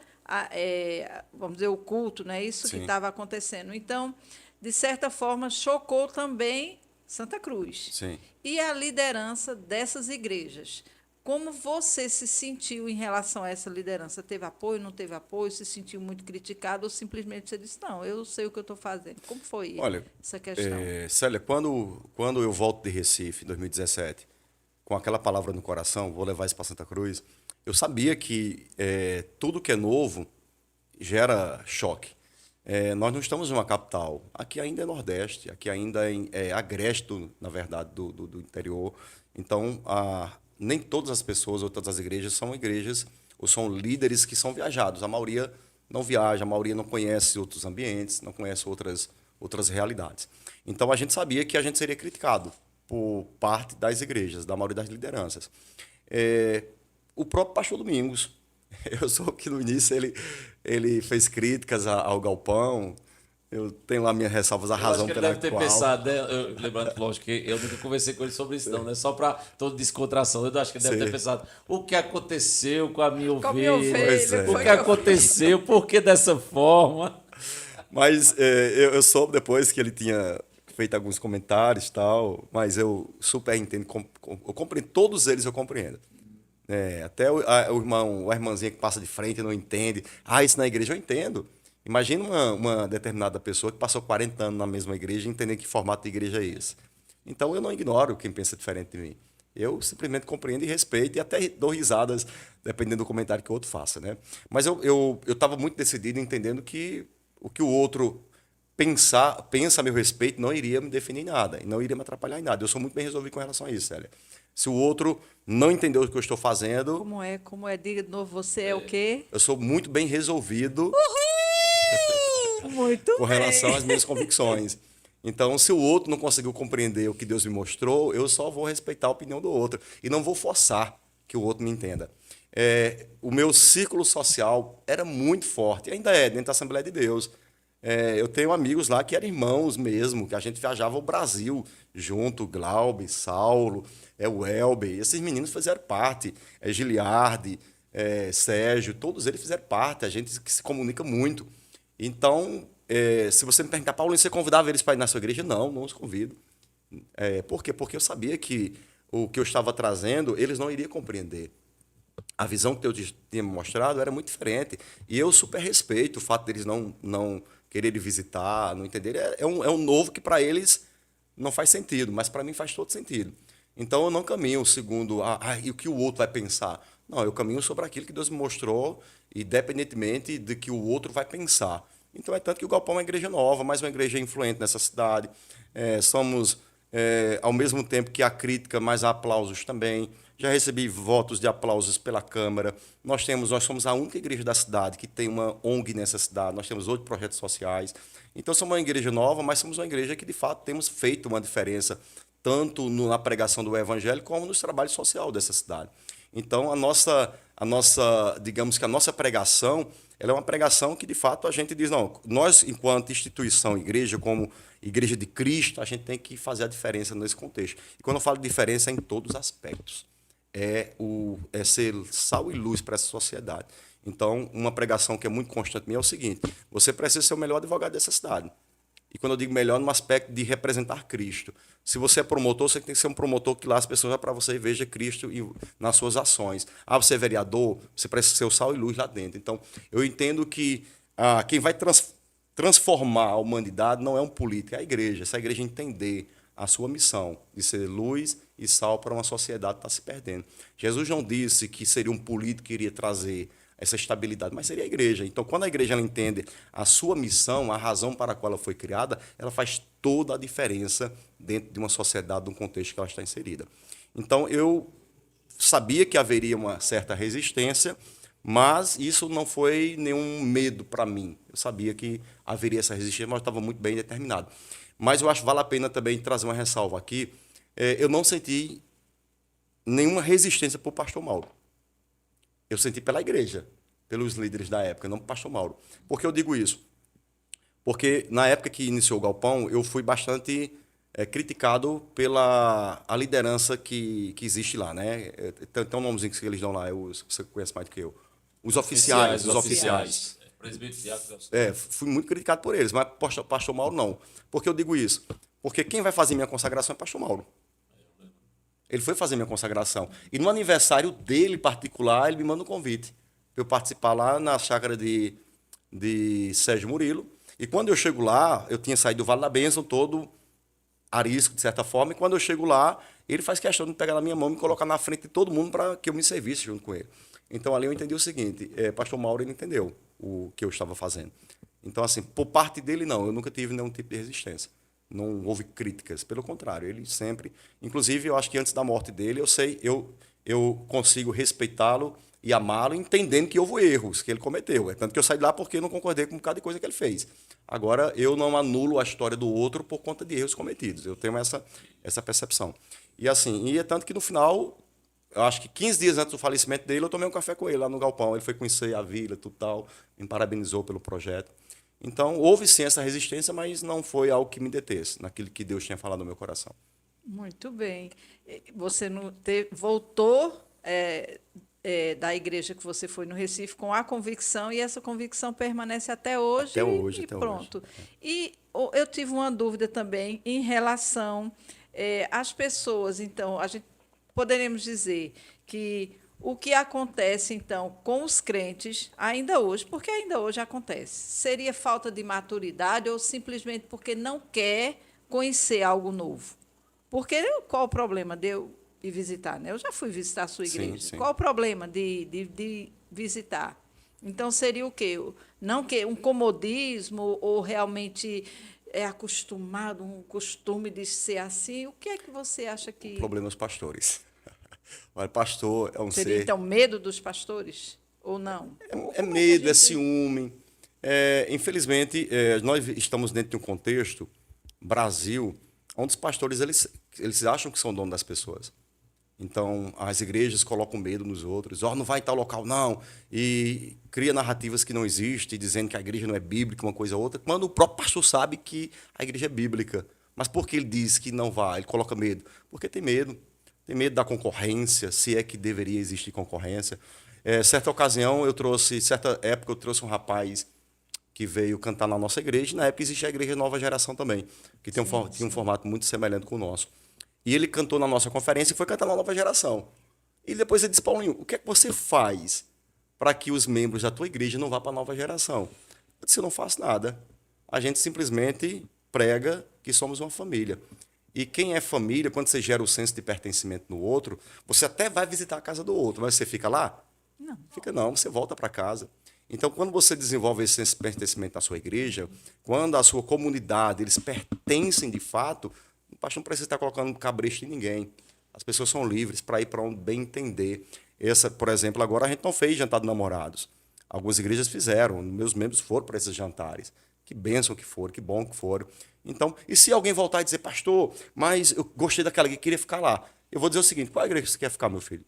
vamos dizer, o culto, né? Isso que Sim. estava acontecendo. Então, de certa forma, chocou também Santa Cruz. Sim. E a liderança dessas igrejas. Como você se sentiu em relação a essa liderança? Teve apoio, não teve apoio? Se sentiu muito criticado ou simplesmente você disse, não, eu sei o que eu estou fazendo? Como foi Olha, essa questão? Célia, quando eu volto de Recife, em 2017, com aquela palavra no coração, vou levar isso para Santa Cruz, eu sabia que tudo que é novo gera choque. Nós não estamos em uma capital. Aqui ainda é Nordeste, aqui ainda é Agreste, na verdade, do interior. Então, nem todas as pessoas ou todas as igrejas ou são líderes que são viajados. A maioria não viaja, a maioria não conhece outros ambientes, não conhece outras realidades. Então, a gente sabia que a gente seria criticado por parte das igrejas, da maioria das lideranças. O próprio pastor Domingos, eu sou que no início ele fez críticas ao galpão. Eu tenho lá minhas ressalvas, a razão pela pela qual. Ele deve ter pensado, né? Lembrando, lógico, que eu nunca conversei com ele sobre isso, não, né? Só para toda descontração. Eu acho que ele deve ter pensado: o que aconteceu com a minha Com a minha ovelha? ovelha, O que aconteceu? Por que dessa forma? Mas eu soube depois que ele tinha feito alguns comentários e tal, mas eu super entendo, eu compreendo, todos eles eu compreendo. Até a irmãzinha que passa de frente não entende. Isso na igreja eu entendo. Imagina uma determinada pessoa que passou 40 anos na mesma igreja e entender que formato de igreja é esse. Então eu não ignoro quem pensa diferente de mim. Eu simplesmente compreendo e respeito e até dou risadas, dependendo do comentário que o outro faça, né? Mas eu estava muito decidido entendendo que o que o outro pensa a meu respeito não iria me definir em nada e não iria me atrapalhar em nada. Eu sou muito bem resolvido com relação a isso, Célia. Se o outro não entendeu o que eu estou fazendo... Como é? Diga de novo, você é o quê? Eu sou muito bem resolvido Muito com bem. relação às minhas convicções. Então, se o outro não conseguiu compreender o que Deus me mostrou, eu só vou respeitar a opinião do outro e não vou forçar que o outro me entenda. O meu círculo social era muito forte, ainda é, dentro da Assembleia de Deus. Eu tenho amigos lá que eram irmãos mesmo, que a gente viajava o Brasil junto, Glaube, Saulo, o Elber, esses meninos fizeram parte, Giliardi, Sérgio, todos eles fizeram parte, a gente que se comunica muito. Então, se você me perguntar, Paulo, você convidava eles para ir na sua igreja? Não os convido. Por quê? Porque eu sabia que o que eu estava trazendo, eles não iriam compreender. A visão que Deus tinha me mostrado era muito diferente. E eu super respeito o fato deles não quererem visitar, não entenderem. É um novo que para eles não faz sentido, mas para mim faz todo sentido. Então eu não caminho segundo e o que o outro vai pensar. Não, eu caminho sobre aquilo que Deus me mostrou, independentemente de que o outro vai pensar. Então é tanto que o Galpão é uma igreja nova, mas uma igreja influente nessa cidade. Somos, ao mesmo tempo que há crítica, mas há aplausos também. Já recebi votos de aplausos pela Câmara. Nós somos a única igreja da cidade que tem uma ONG nessa cidade. Nós temos 8 projetos sociais. Então somos uma igreja nova, mas somos uma igreja que de fato temos feito uma diferença tanto na pregação do evangelho como nos trabalhos sociais dessa cidade. Então digamos que a nossa pregação, ela é uma pregação que de fato a gente diz, não, nós enquanto instituição, igreja, como igreja de Cristo, a gente tem que fazer a diferença nesse contexto. E quando eu falo de diferença, é em todos os aspectos. É ser sal e luz para essa sociedade. Então, uma pregação que é muito constante minha é o seguinte: você precisa ser o melhor advogado dessa cidade. E quando eu digo melhor, no aspecto de representar Cristo. Se você é promotor, você tem que ser um promotor que lá as pessoas vão para você e veja Cristo nas suas ações. Você é vereador, você precisa ser o sal e luz lá dentro. Então, eu entendo que quem vai transformar a humanidade não é um político, é a igreja. Se a igreja entender a sua missão de ser luz e sal para uma sociedade que está se perdendo. Jesus não disse que seria um político que iria trazer essa estabilidade, mas seria a igreja. Então, quando a igreja ela entende a sua missão, a razão para a qual ela foi criada, ela faz toda a diferença dentro de uma sociedade, de um contexto que ela está inserida. Então, eu sabia que haveria uma certa resistência, mas isso não foi nenhum medo para mim. Eu sabia que haveria essa resistência, mas eu estava muito bem determinado. Mas eu acho que vale a pena também trazer uma ressalva aqui. Eu não senti nenhuma resistência para o pastor Mauro. Eu senti pela igreja, pelos líderes da época, não para o pastor Mauro. Por que eu digo isso? Porque na época que iniciou o Galpão, eu fui bastante criticado pela a liderança que existe lá, né? Tem um nomezinho que eles dão lá, você conhece mais do que eu. Os oficiais. Fui muito criticado por eles, mas pastor Mauro não. Por que eu digo isso? Porque quem vai fazer minha consagração é pastor Mauro. Ele foi fazer minha consagração. E no aniversário dele particular, ele me manda um convite para eu participar lá na chácara de Sérgio Murilo. E quando eu chego lá, eu tinha saído do Vale da Bênção, todo arisco, de certa forma, e quando eu chego lá, ele faz questão de me pegar na minha mão e me colocar na frente de todo mundo para que eu me servisse junto com ele. Então, ali eu entendi o seguinte, pastor Mauro, ele entendeu o que eu estava fazendo. Então, assim, por parte dele, não, eu nunca tive nenhum tipo de resistência. Não houve críticas, pelo contrário, ele sempre... Inclusive, eu acho que antes da morte dele, eu consigo respeitá-lo e amá-lo, entendendo que houve erros que ele cometeu. É tanto que eu saí de lá porque eu não concordei com um bocado de coisa que ele fez. Agora, eu não anulo a história do outro por conta de erros cometidos. Eu tenho essa percepção. E assim, é tanto que no final, eu acho que 15 dias antes do falecimento dele, eu tomei um café com ele lá no Galpão. Ele foi conhecer a vila, tudo tal, me parabenizou pelo projeto. Então, houve sim essa resistência, mas não foi algo que me detesse, naquilo que Deus tinha falado no meu coração. Muito bem. Você voltou da igreja que você foi no Recife com a convicção, e essa convicção permanece até hoje. Até hoje, até pronto. Hoje. E eu tive uma dúvida também em relação às pessoas. Então, poderemos dizer que o que acontece, então, com os crentes, ainda hoje, porque ainda hoje acontece, seria falta de maturidade ou simplesmente porque não quer conhecer algo novo? Porque qual o problema de eu ir visitar? Né? Eu já fui visitar a sua igreja. Sim, sim. Qual o problema de visitar? Então, seria o quê? Não que um comodismo ou realmente é acostumado, um costume de ser assim? O que é que você acha que... O problema é os pastores. Olha, pastor é um Seria, ser... então, medo dos pastores? Ou não? É medo, é ciúme. Infelizmente, nós estamos dentro de um contexto, Brasil, onde os pastores eles acham que são donos das pessoas. Então, as igrejas colocam medo nos outros. Não vai em tal local, não. E cria narrativas que não existem, dizendo que a igreja não é bíblica, uma coisa ou outra, quando o próprio pastor sabe que a igreja é bíblica. Mas por que ele diz que não vai? Ele coloca medo. Porque tem medo. Tem medo da concorrência, se é que deveria existir concorrência. Certa época eu trouxe um rapaz que veio cantar na nossa igreja, e na época existia a igreja Nova Geração também, que tinha um formato muito semelhante com o nosso. E ele cantou na nossa conferência e foi cantar na Nova Geração. E depois ele disse, Paulinho, o que é que você faz para que os membros da tua igreja não vá para a Nova Geração? Eu disse, eu não faço nada. A gente simplesmente prega que somos uma família. E quem é família, quando você gera o senso de pertencimento no outro, você até vai visitar a casa do outro, mas você fica lá? Não. Fica não, você volta para casa. Então, quando você desenvolve esse senso de pertencimento à sua igreja, quando a sua comunidade, eles pertencem de fato, o pastor não precisa estar colocando cabresto em ninguém. As pessoas são livres para ir para onde bem entender. Essa, por exemplo, agora a gente não fez jantar de namorados. Algumas igrejas fizeram, meus membros foram para esses jantares. Que bênção que foram, que bom que foram. Então, e se alguém voltar e dizer, pastor, mas eu gostei daquela que queria ficar lá? Eu vou dizer o seguinte, qual é a igreja que você quer ficar, meu filho?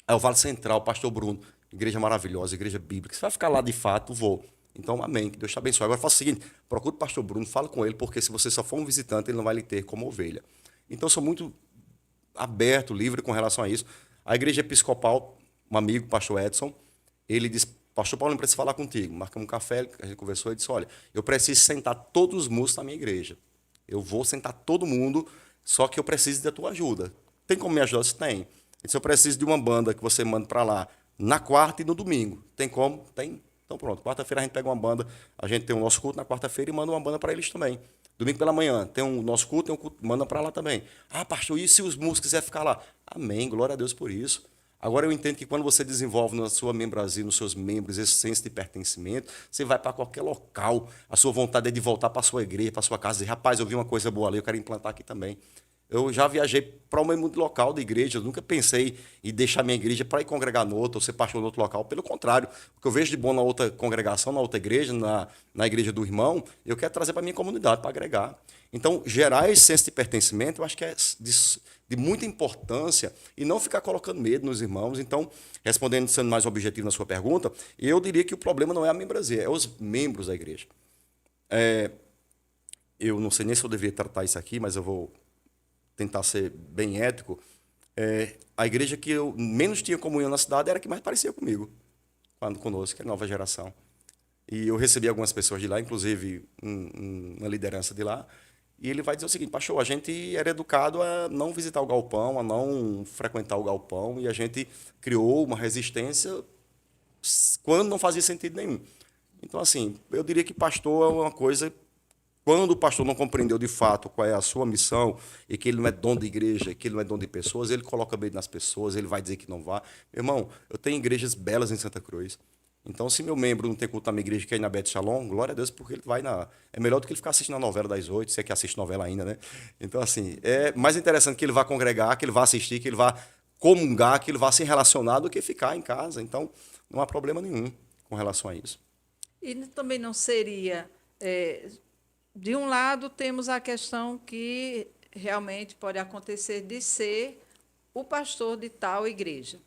É o Vale Central, pastor Bruno, igreja maravilhosa, igreja bíblica. Você vai ficar lá de fato, vou. Então, amém, que Deus te abençoe. Agora faça o seguinte, procure o pastor Bruno, fala com ele, porque se você só for um visitante, ele não vai lhe ter como ovelha. Então, eu sou muito aberto, livre com relação a isso. A igreja episcopal, um amigo, o pastor Edson, ele disse, pastor Paulo, eu preciso falar contigo. Marcamos um café, a gente conversou e disse, olha, eu preciso sentar todos os músicos na minha igreja. Eu vou sentar todo mundo, só que eu preciso da tua ajuda. Tem como me ajudar? Se tem. Ele disse, eu preciso de uma banda que você manda para lá na quarta e no domingo. Tem como? Tem. Então pronto, quarta-feira a gente pega uma banda, a gente tem o nosso culto na quarta-feira e manda uma banda para eles também. Domingo pela manhã, tem o nosso culto, tem um culto, manda para lá também. Ah, pastor, e se os músicos quiserem ficar lá? Amém, glória a Deus por isso. Agora eu entendo que quando você desenvolve na sua membrasia, nos seus membros, esse senso de pertencimento, você vai para qualquer local, a sua vontade é de voltar para a sua igreja, para a sua casa, e dizer, rapaz, eu vi uma coisa boa ali, eu quero implantar aqui também. Eu já viajei para um mesmo local da igreja, eu nunca pensei em deixar minha igreja para ir congregar no outro, ou ser pastor no outro local. Pelo contrário, o que eu vejo de bom na outra congregação, na outra igreja, na igreja do irmão, eu quero trazer para a minha comunidade, para agregar. Então, gerar esse senso de pertencimento, eu acho que é de muita importância e não ficar colocando medo nos irmãos. Então, respondendo, sendo mais objetivo na sua pergunta, eu diria que o problema não é a membrasia, é os membros da igreja. Eu não sei nem se eu deveria tratar isso aqui, mas eu vou tentar ser bem ético. A igreja que eu menos tinha comunhão na cidade era a que mais parecia comigo, quando conosco, que é a Nova Geração. E eu recebi algumas pessoas de lá, inclusive uma liderança de lá, e ele vai dizer o seguinte, pastor, a gente era educado a não visitar o galpão, a não frequentar o galpão, e a gente criou uma resistência quando não fazia sentido nenhum. Então, assim, eu diria que pastor é uma coisa, quando o pastor não compreendeu de fato qual é a sua missão, e que ele não é dono de igreja, que ele não é dono de pessoas, ele coloca medo nas pessoas, ele vai dizer que não vá. Meu irmão, eu tenho igrejas belas em Santa Cruz. Então, se meu membro não tem culto na minha igreja, que é na Beth Shalom, glória a Deus, porque ele vai na... É melhor do que ele ficar assistindo a novela das 8, se é que assiste novela ainda, né? Então, assim, é mais interessante que ele vá congregar, que ele vá assistir, que ele vá comungar, que ele vá se relacionar do que ficar em casa. Então, não há problema nenhum com relação a isso. E também não seria... de um lado, temos a questão que realmente pode acontecer de ser o pastor de tal igreja.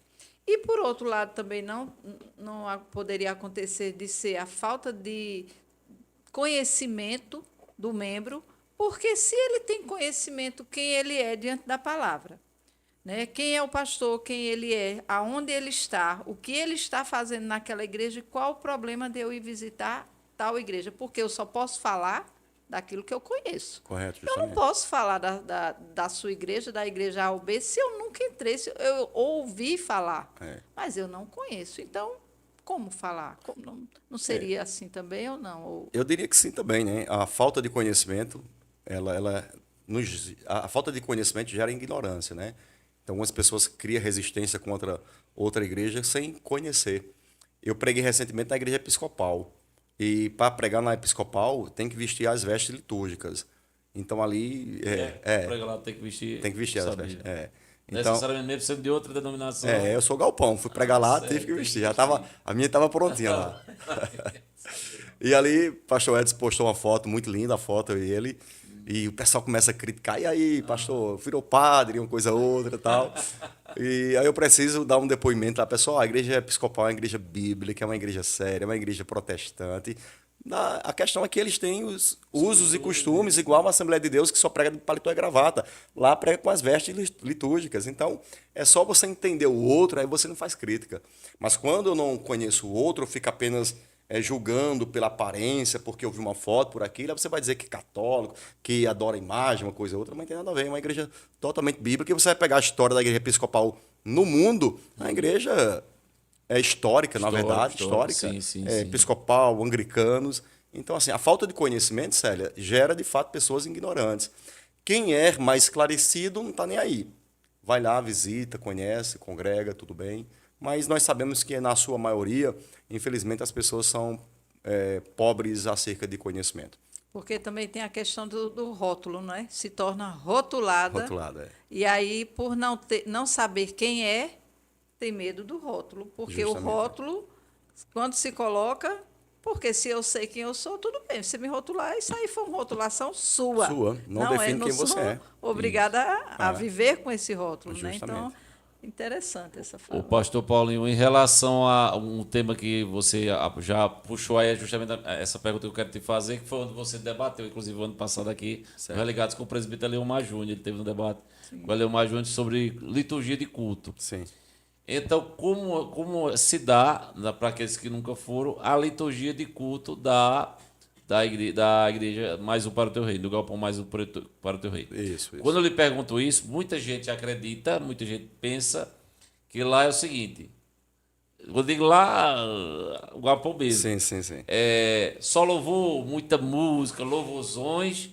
E, por outro lado, também não poderia acontecer de ser a falta de conhecimento do membro, porque se ele tem conhecimento quem ele é diante da palavra, né? Quem é o pastor, quem ele é, aonde ele está, o que ele está fazendo naquela igreja e qual o problema de eu ir visitar tal igreja, porque eu só posso falar daquilo que eu conheço. Correto, justamente. Eu não posso falar da sua igreja, da igreja A ou B, se eu nunca entrei, se eu ouvi falar, mas eu não conheço. Então, como falar? Não seria assim também ou não? Ou... Eu diria que sim também, né? A falta de conhecimento, a falta de conhecimento gera ignorância, né? Então, algumas pessoas criam resistência contra outra igreja sem conhecer. Eu preguei recentemente na igreja episcopal. E para pregar na episcopal, tem que vestir as vestes litúrgicas. Então, ali... Prega lá tem que vestir... Tem que vestir as vestes. Então, necessariamente mesmo sendo de outra denominação. Eu sou galpão. Fui pregar lá, tive que vestir. A minha estava prontinha lá. E ali, o pastor Edson postou uma foto, muito linda a foto, eu e ele. E o pessoal começa a criticar. E aí, pastor, virou padre, uma coisa outra e tal. E aí eu preciso dar um depoimento lá. Pessoal, a igreja episcopal é uma igreja bíblica, é uma igreja séria, é uma igreja protestante. A questão é que eles têm os usos e costumes igual a Assembleia de Deus, que só prega de paletó e gravata. Lá prega com as vestes litúrgicas. Então, é só você entender o outro, aí você não faz crítica. Mas quando eu não conheço o outro, eu fico apenas julgando pela aparência, porque eu vi uma foto por aquilo, aí você vai dizer que é católico, que adora imagem, uma coisa ou outra, mas não tem nada a ver. É uma igreja totalmente bíblica, e você vai pegar a história da igreja episcopal no mundo, a igreja é histórica, na verdade, histórica, sim, sim, é, sim. episcopal, anglicanos. Então, assim, a falta de conhecimento, Célia, gera, de fato, pessoas ignorantes. Quem é mais esclarecido não está nem aí. Vai lá, visita, conhece, congrega, tudo bem. Mas nós sabemos que, na sua maioria, infelizmente, as pessoas são pobres acerca de conhecimento. Porque também tem a questão do rótulo, não é? Se torna rotulada. Rotulada, é. E aí, por não saber quem é, tem medo do rótulo. Porque Justamente. o rótulo, quando se coloca, porque se eu sei quem eu sou, tudo bem. Você me rotular, isso aí foi uma rotulação sua. Sua, não define quem você é. Obrigada a viver com esse rótulo, né? Justamente. Então, interessante essa O fala. pastor Paulinho, em relação a um tema que você já puxou aí, é justamente essa pergunta que eu quero te fazer, que foi onde você debateu, inclusive, o ano passado aqui, Relegados com o presbítero Leomar Júnior. Ele teve um debate com o Leomar Júnior sobre liturgia de culto. Sim. Então, como se dá, para aqueles que nunca foram, a liturgia de culto da igreja Mais Um para o Teu Reino, do Galpão Mais Um para o Teu Reino? Isso. Quando eu lhe pergunto isso, muita gente acredita, muita gente pensa que lá é o seguinte. Eu digo lá, o Galpão mesmo. Sim. Só louvor, muita música, louvorzões,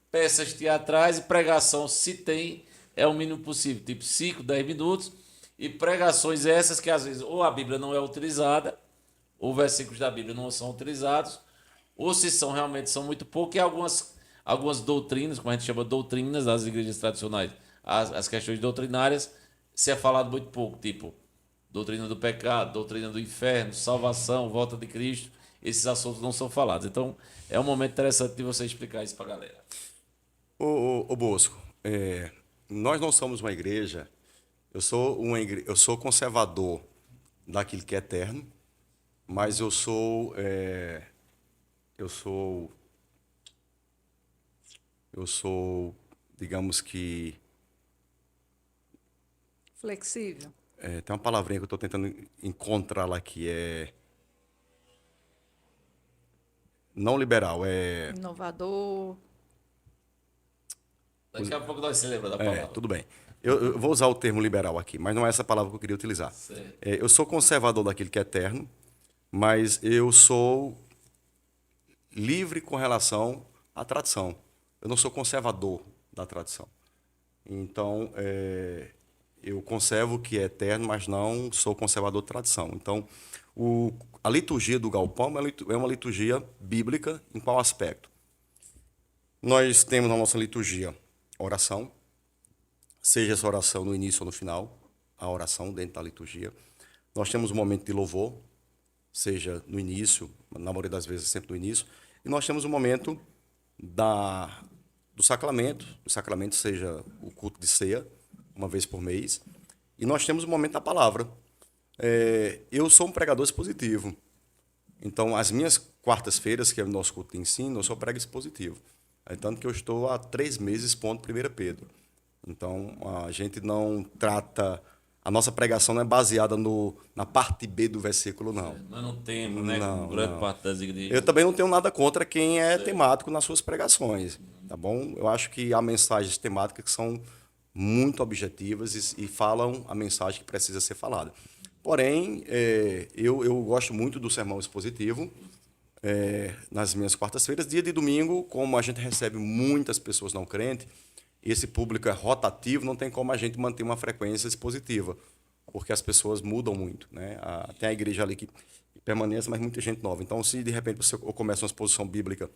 peças teatrais e pregação, se tem, é o mínimo possível, tipo 5, 10 minutos. E pregações essas que às vezes ou a Bíblia não é utilizada, ou versículos da Bíblia não são utilizados, ou se são realmente são muito pouco, e algumas doutrinas, como a gente chama doutrinas das igrejas tradicionais, as questões doutrinárias, se é falado muito pouco, tipo doutrina do pecado, doutrina do inferno, salvação, volta de Cristo, esses assuntos não são falados. Então, é um momento interessante de você explicar isso para a galera. Ô Bosco, nós não somos uma igreja. Eu sou conservador daquilo que é eterno, mas eu sou, digamos que, Flexível. tem uma palavrinha que eu estou tentando encontrar lá que é não liberal, Inovador. Daqui a pouco nós se lembra da palavra. tudo bem. Eu vou usar o termo liberal aqui, mas não é essa palavra que eu queria utilizar. Eu sou conservador daquilo que é eterno, mas eu sou livre com relação à tradição. Eu não sou conservador da tradição. Então, eu conservo o que é eterno, mas não sou conservador de tradição. Então, a liturgia do galpão é uma liturgia bíblica em qual aspecto? Nós temos na nossa liturgia oração, seja essa oração no início ou no final, a oração dentro da liturgia. Nós temos um momento de louvor, seja no início, na maioria das vezes sempre no início, e nós temos um momento do sacramento, seja o culto de ceia, uma vez por mês, e nós temos o momento da palavra. Eu sou um pregador expositivo, então as minhas quartas-feiras, que é o nosso culto de ensino, eu sou prego expositivo. Tanto que eu estou há 3 meses expondo 1 Pedro. Então, a gente não trata... A nossa pregação não é baseada na parte B do versículo, não. Nós não temos, né? Não, grande não. parte das igrejas. Eu também não tenho nada contra quem é temático nas suas pregações, tá bom? Eu acho que há mensagens temáticas que são muito objetivas e falam a mensagem que precisa ser falada. Porém, eu gosto muito do sermão expositivo nas minhas quartas-feiras. Dia de domingo, como a gente recebe muitas pessoas não crentes, esse público é rotativo, não tem como a gente manter uma frequência expositiva, porque as pessoas mudam muito, né? Tem a igreja ali que permanece, mas muita gente nova. Então, se de repente você começa uma exposição bíblica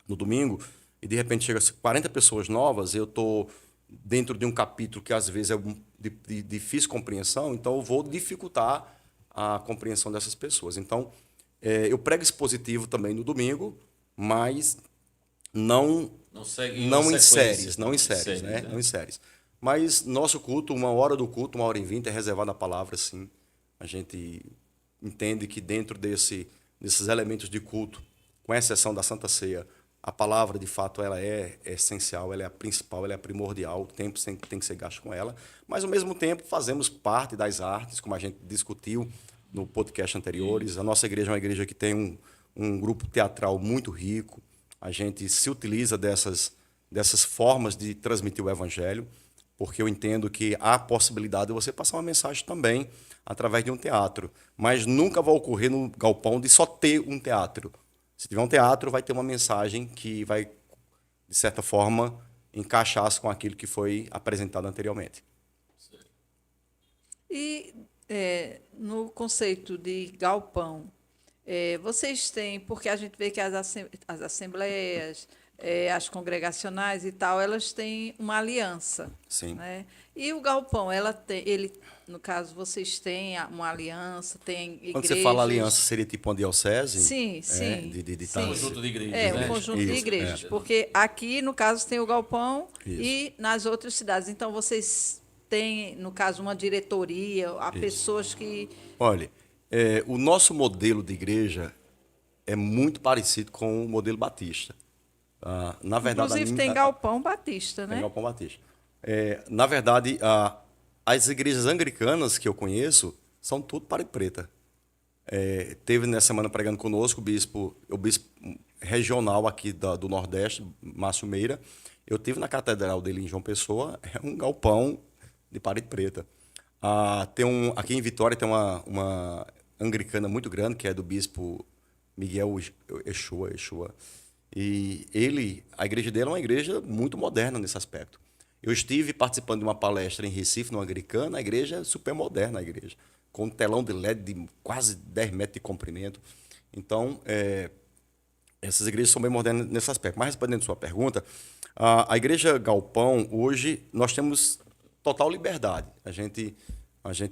no domingo e de repente chega 40 pessoas novas, eu estou dentro de um capítulo que às vezes é de difícil compreensão, então eu vou dificultar a compreensão dessas pessoas. Então, eu prego expositivo também no domingo, mas não em séries, né? Não em séries. Mas nosso culto, 1 hora do culto, 1h20 é reservada a palavra, sim. A gente entende que dentro desses elementos de culto, com exceção da Santa Ceia, a palavra, de fato, ela é essencial, ela é a principal, ela é a primordial, o tempo tem que ser gasto com ela. Mas, ao mesmo tempo, fazemos parte das artes, como a gente discutiu no podcast anteriores. A nossa igreja é uma igreja que tem um grupo teatral muito rico. A gente se utiliza dessas formas de transmitir o evangelho, porque eu entendo que há a possibilidade de você passar uma mensagem também através de um teatro. Mas nunca vai ocorrer no galpão de só ter um teatro. Se tiver um teatro, vai ter uma mensagem que vai, de certa forma, encaixar-se com aquilo que foi apresentado anteriormente. E no conceito de galpão, vocês têm, porque a gente vê que as assembleias, as congregacionais e tal, elas têm uma aliança. Sim. Né? E o galpão, no caso, vocês têm uma aliança, tem igrejas... Quando você fala aliança, seria tipo uma diocese? Sim, sim. Um conjunto de igrejas, um né? conjunto de Isso, igrejas. Porque aqui, no caso, tem o galpão Isso. e nas outras cidades. Então, vocês têm, no caso, uma diretoria, há pessoas que... Olha, o nosso modelo de igreja é muito parecido com o modelo batista. Na verdade, Inclusive, tem galpão batista, né? Tem galpão batista. Na verdade, as igrejas anglicanas que eu conheço são tudo parede preta. Teve nessa semana pregando conosco o bispo regional aqui do Nordeste, Márcio Meira. Eu tive na catedral dele em João Pessoa, é um galpão de parede preta. Aqui em Vitória tem uma anglicana muito grande, que é do bispo Miguel Exua. E a igreja dele é uma igreja muito moderna nesse aspecto. Eu estive participando de uma palestra em Recife, numa anglicana, a igreja é super moderna, a igreja, com um telão de LED de quase 10 metros de comprimento. Então, essas igrejas são bem modernas nesse aspecto. Mas respondendo a sua pergunta, a igreja Galpão, hoje, nós temos total liberdade. A gente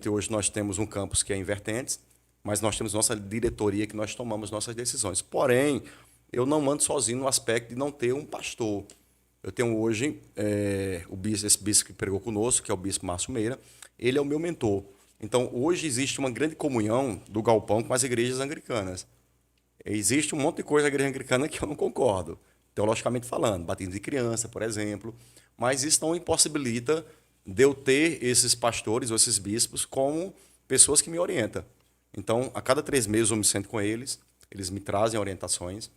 hoje nós temos um campus que é em Vertentes, mas nós temos nossa diretoria que nós tomamos nossas decisões. Porém, eu não ando sozinho no aspecto de não ter um pastor. Eu tenho hoje esse bispo que pregou conosco, que é o bispo Márcio Meira, ele é o meu mentor. Então, hoje existe uma grande comunhão do Galpão com as igrejas anglicanas. Existe um monte de coisa na igreja anglicana que eu não concordo, teologicamente falando, batismo de criança, por exemplo, mas isso não impossibilita de eu ter esses pastores ou esses bispos como pessoas que me orientam. Então, a cada 3 meses eu me sento com eles me trazem orientações.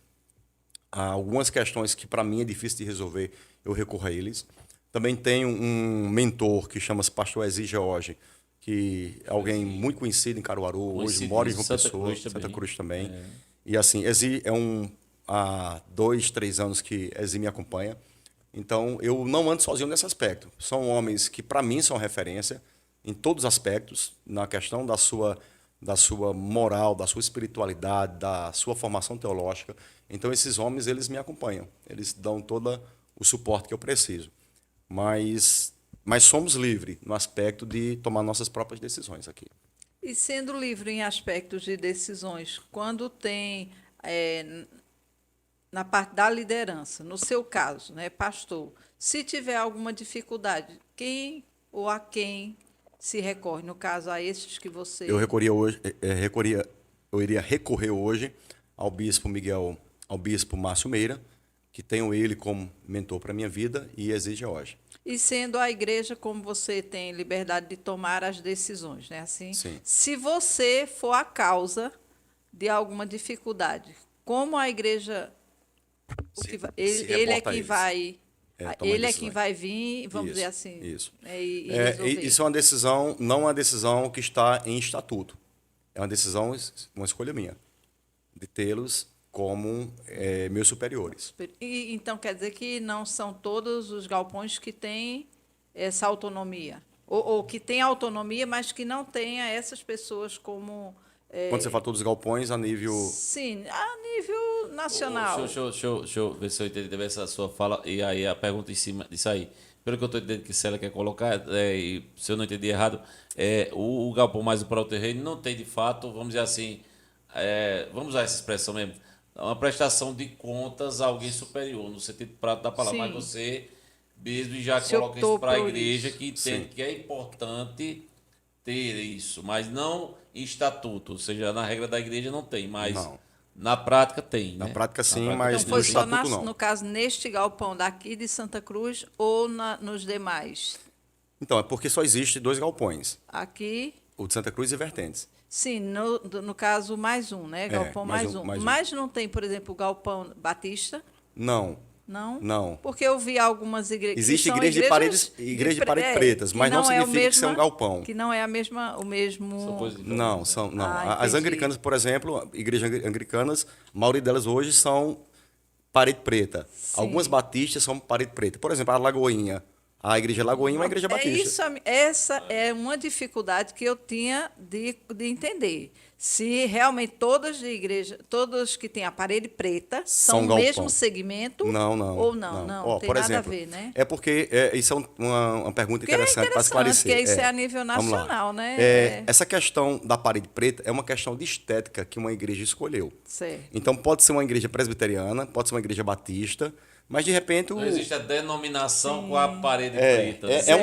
Há algumas questões que para mim é difícil de resolver, eu recorro a eles. Também tenho um mentor que chama-se pastor Ezi George, que é alguém muito conhecido em Caruaru, hoje mora em João Pessoa, Santa Cruz também. E assim, Ezi há 2, 3 anos que Ezi me acompanha. Então, eu não ando sozinho nesse aspecto. São homens que, para mim, são referência em todos os aspectos, na questão da sua moral, da sua espiritualidade, da sua formação teológica. Então, esses homens, eles me acompanham. Eles dão todo o suporte que eu preciso. Mas somos livres no aspecto de tomar nossas próprias decisões aqui. E sendo livre em aspectos de decisões, quando tem, na parte da liderança, no seu caso, né, pastor, se tiver alguma dificuldade, quem ou a quem se recorre? No caso, a esses que você... Eu iria recorrer hoje ao bispo ao bispo Márcio Meira, que tenho ele como mentor para a minha vida e exige hoje. E sendo a igreja, como você tem liberdade de tomar as decisões, né? Assim, sim. Se você for a causa de alguma dificuldade, como a igreja... Ele é que vai... Ele é que vai vir, vamos dizer assim. Isso. Isso é uma decisão, não uma decisão que está em estatuto. É uma decisão, uma escolha minha, de tê-los como meus superiores. Então, quer dizer que não são todos os galpões que têm essa autonomia? Ou que têm autonomia, mas que não tenha essas pessoas como... Quando você fala todos os galpões, a nível... Sim, a nível nacional. Deixa eu ver se eu entendi essa sua fala. E aí a pergunta em cima disso aí. Pelo que eu estou entendendo que Célia quer colocar, e se eu não entendi errado, o galpão mais o terreno não tem, de fato, vamos dizer assim, vamos usar essa expressão mesmo, uma prestação de contas a alguém superior, no sentido prático da palavra. Sim. Mas você mesmo já coloca isso para a igreja, que entende Sim. que é importante ter isso, mas não em estatuto, ou seja, na regra da igreja não tem, mas Não. na prática tem. Na né? prática sim, Na prática, mas Então, no foi só estatuto não. no caso, neste galpão daqui de Santa Cruz ou nos demais? Então, é porque só existe 2 galpões. Aqui O de Santa Cruz e vertentes. Sim, no caso, mais um, né? Galpão mais um. Mas não tem, por exemplo, o Galpão Batista? Não. Não? Não. Porque eu vi algumas igrejas. Existe igreja de paredes pretas, mas não significa que é um galpão. Que não é o mesmo. Não, não. As anglicanas, por exemplo, igrejas anglicanas, a maioria delas hoje são parede preta. Sim. Algumas batistas são parede preta. Por exemplo, a Lagoinha. A igreja Lagoinha é uma igreja batista. Essa é uma dificuldade que eu tinha de entender. Se realmente todas que têm a parede preta são o mesmo segmento não, ou não tem por nada exemplo, a ver, né? É porque isso é uma pergunta interessante para esclarecer. Porque isso é a nível nacional, né? Essa questão da parede preta é uma questão de estética que uma igreja escolheu. Certo. Então pode ser uma igreja presbiteriana, pode ser uma igreja batista, mas de repente não existe a denominação com a parede preta. É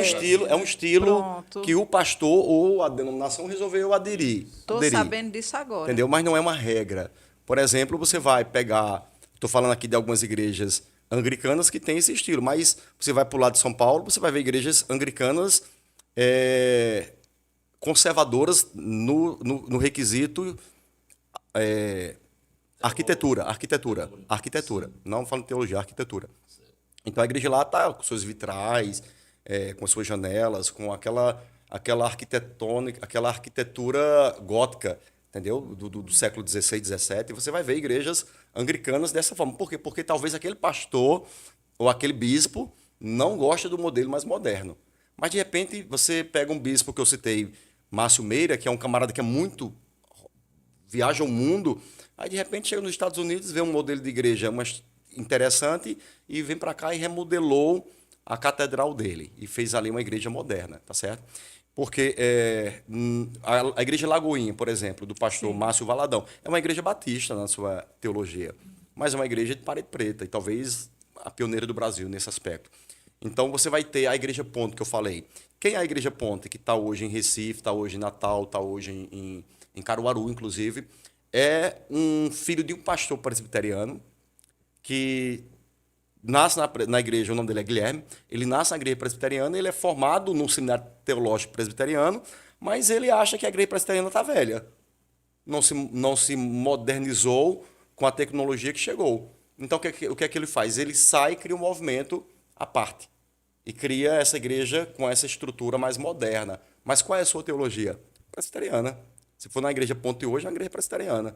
um estilo que o pastor ou a denominação resolveu aderir. Estou sabendo disso agora. Entendeu? Mas não é uma regra. Por exemplo, você vai pegar, estou falando aqui de algumas igrejas anglicanas que têm esse estilo, mas você vai para o lado de São Paulo, você vai ver igrejas anglicanas conservadoras no requisito arquitetura. Não falo teologia, arquitetura. Então a igreja lá está com seus vitrais, com suas janelas, com aquela arquitetônica, aquela arquitetura gótica, entendeu? Do século XVI, XVII. E você vai ver igrejas anglicanas dessa forma. Por quê? Porque talvez aquele pastor ou aquele bispo não goste do modelo mais moderno. Mas de repente você pega um bispo que eu citei, Márcio Meira, que é um camarada que é muito viaja o mundo. Aí, de repente, chega nos Estados Unidos, vê um modelo de igreja interessante e vem para cá e remodelou a catedral dele e fez ali uma igreja moderna, tá certo? Porque a igreja Lagoinha, por exemplo, do pastor Márcio Valadão, é uma igreja batista na sua teologia, mas é uma igreja de parede preta e talvez a pioneira do Brasil nesse aspecto. Então, você vai ter a Igreja Ponte, que eu falei. Quem é a Igreja Ponte, que está hoje em Recife, está hoje em Natal, está hoje em Caruaru, inclusive, é um filho de um pastor presbiteriano que nasce na igreja, o nome dele é Guilherme, ele nasce na igreja presbiteriana, ele é formado no seminário teológico presbiteriano, mas ele acha que a igreja presbiteriana está velha. Não se modernizou com a tecnologia que chegou. Então, o que é que ele faz? Ele sai e cria um movimento à parte. E cria essa igreja com essa estrutura mais moderna. Mas qual é a sua teologia? Presbiteriana. Se for na igreja Ponte hoje, é uma igreja presbiteriana.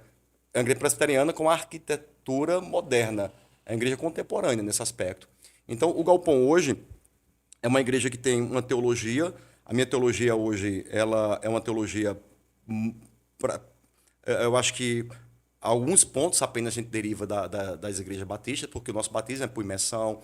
É uma igreja presbiteriana com arquitetura moderna. É uma igreja contemporânea nesse aspecto. Então, o Galpão hoje é uma igreja que tem uma teologia. A minha teologia hoje ela é uma teologia... eu acho que alguns pontos apenas a gente deriva das igrejas batistas, porque o nosso batismo é por imersão.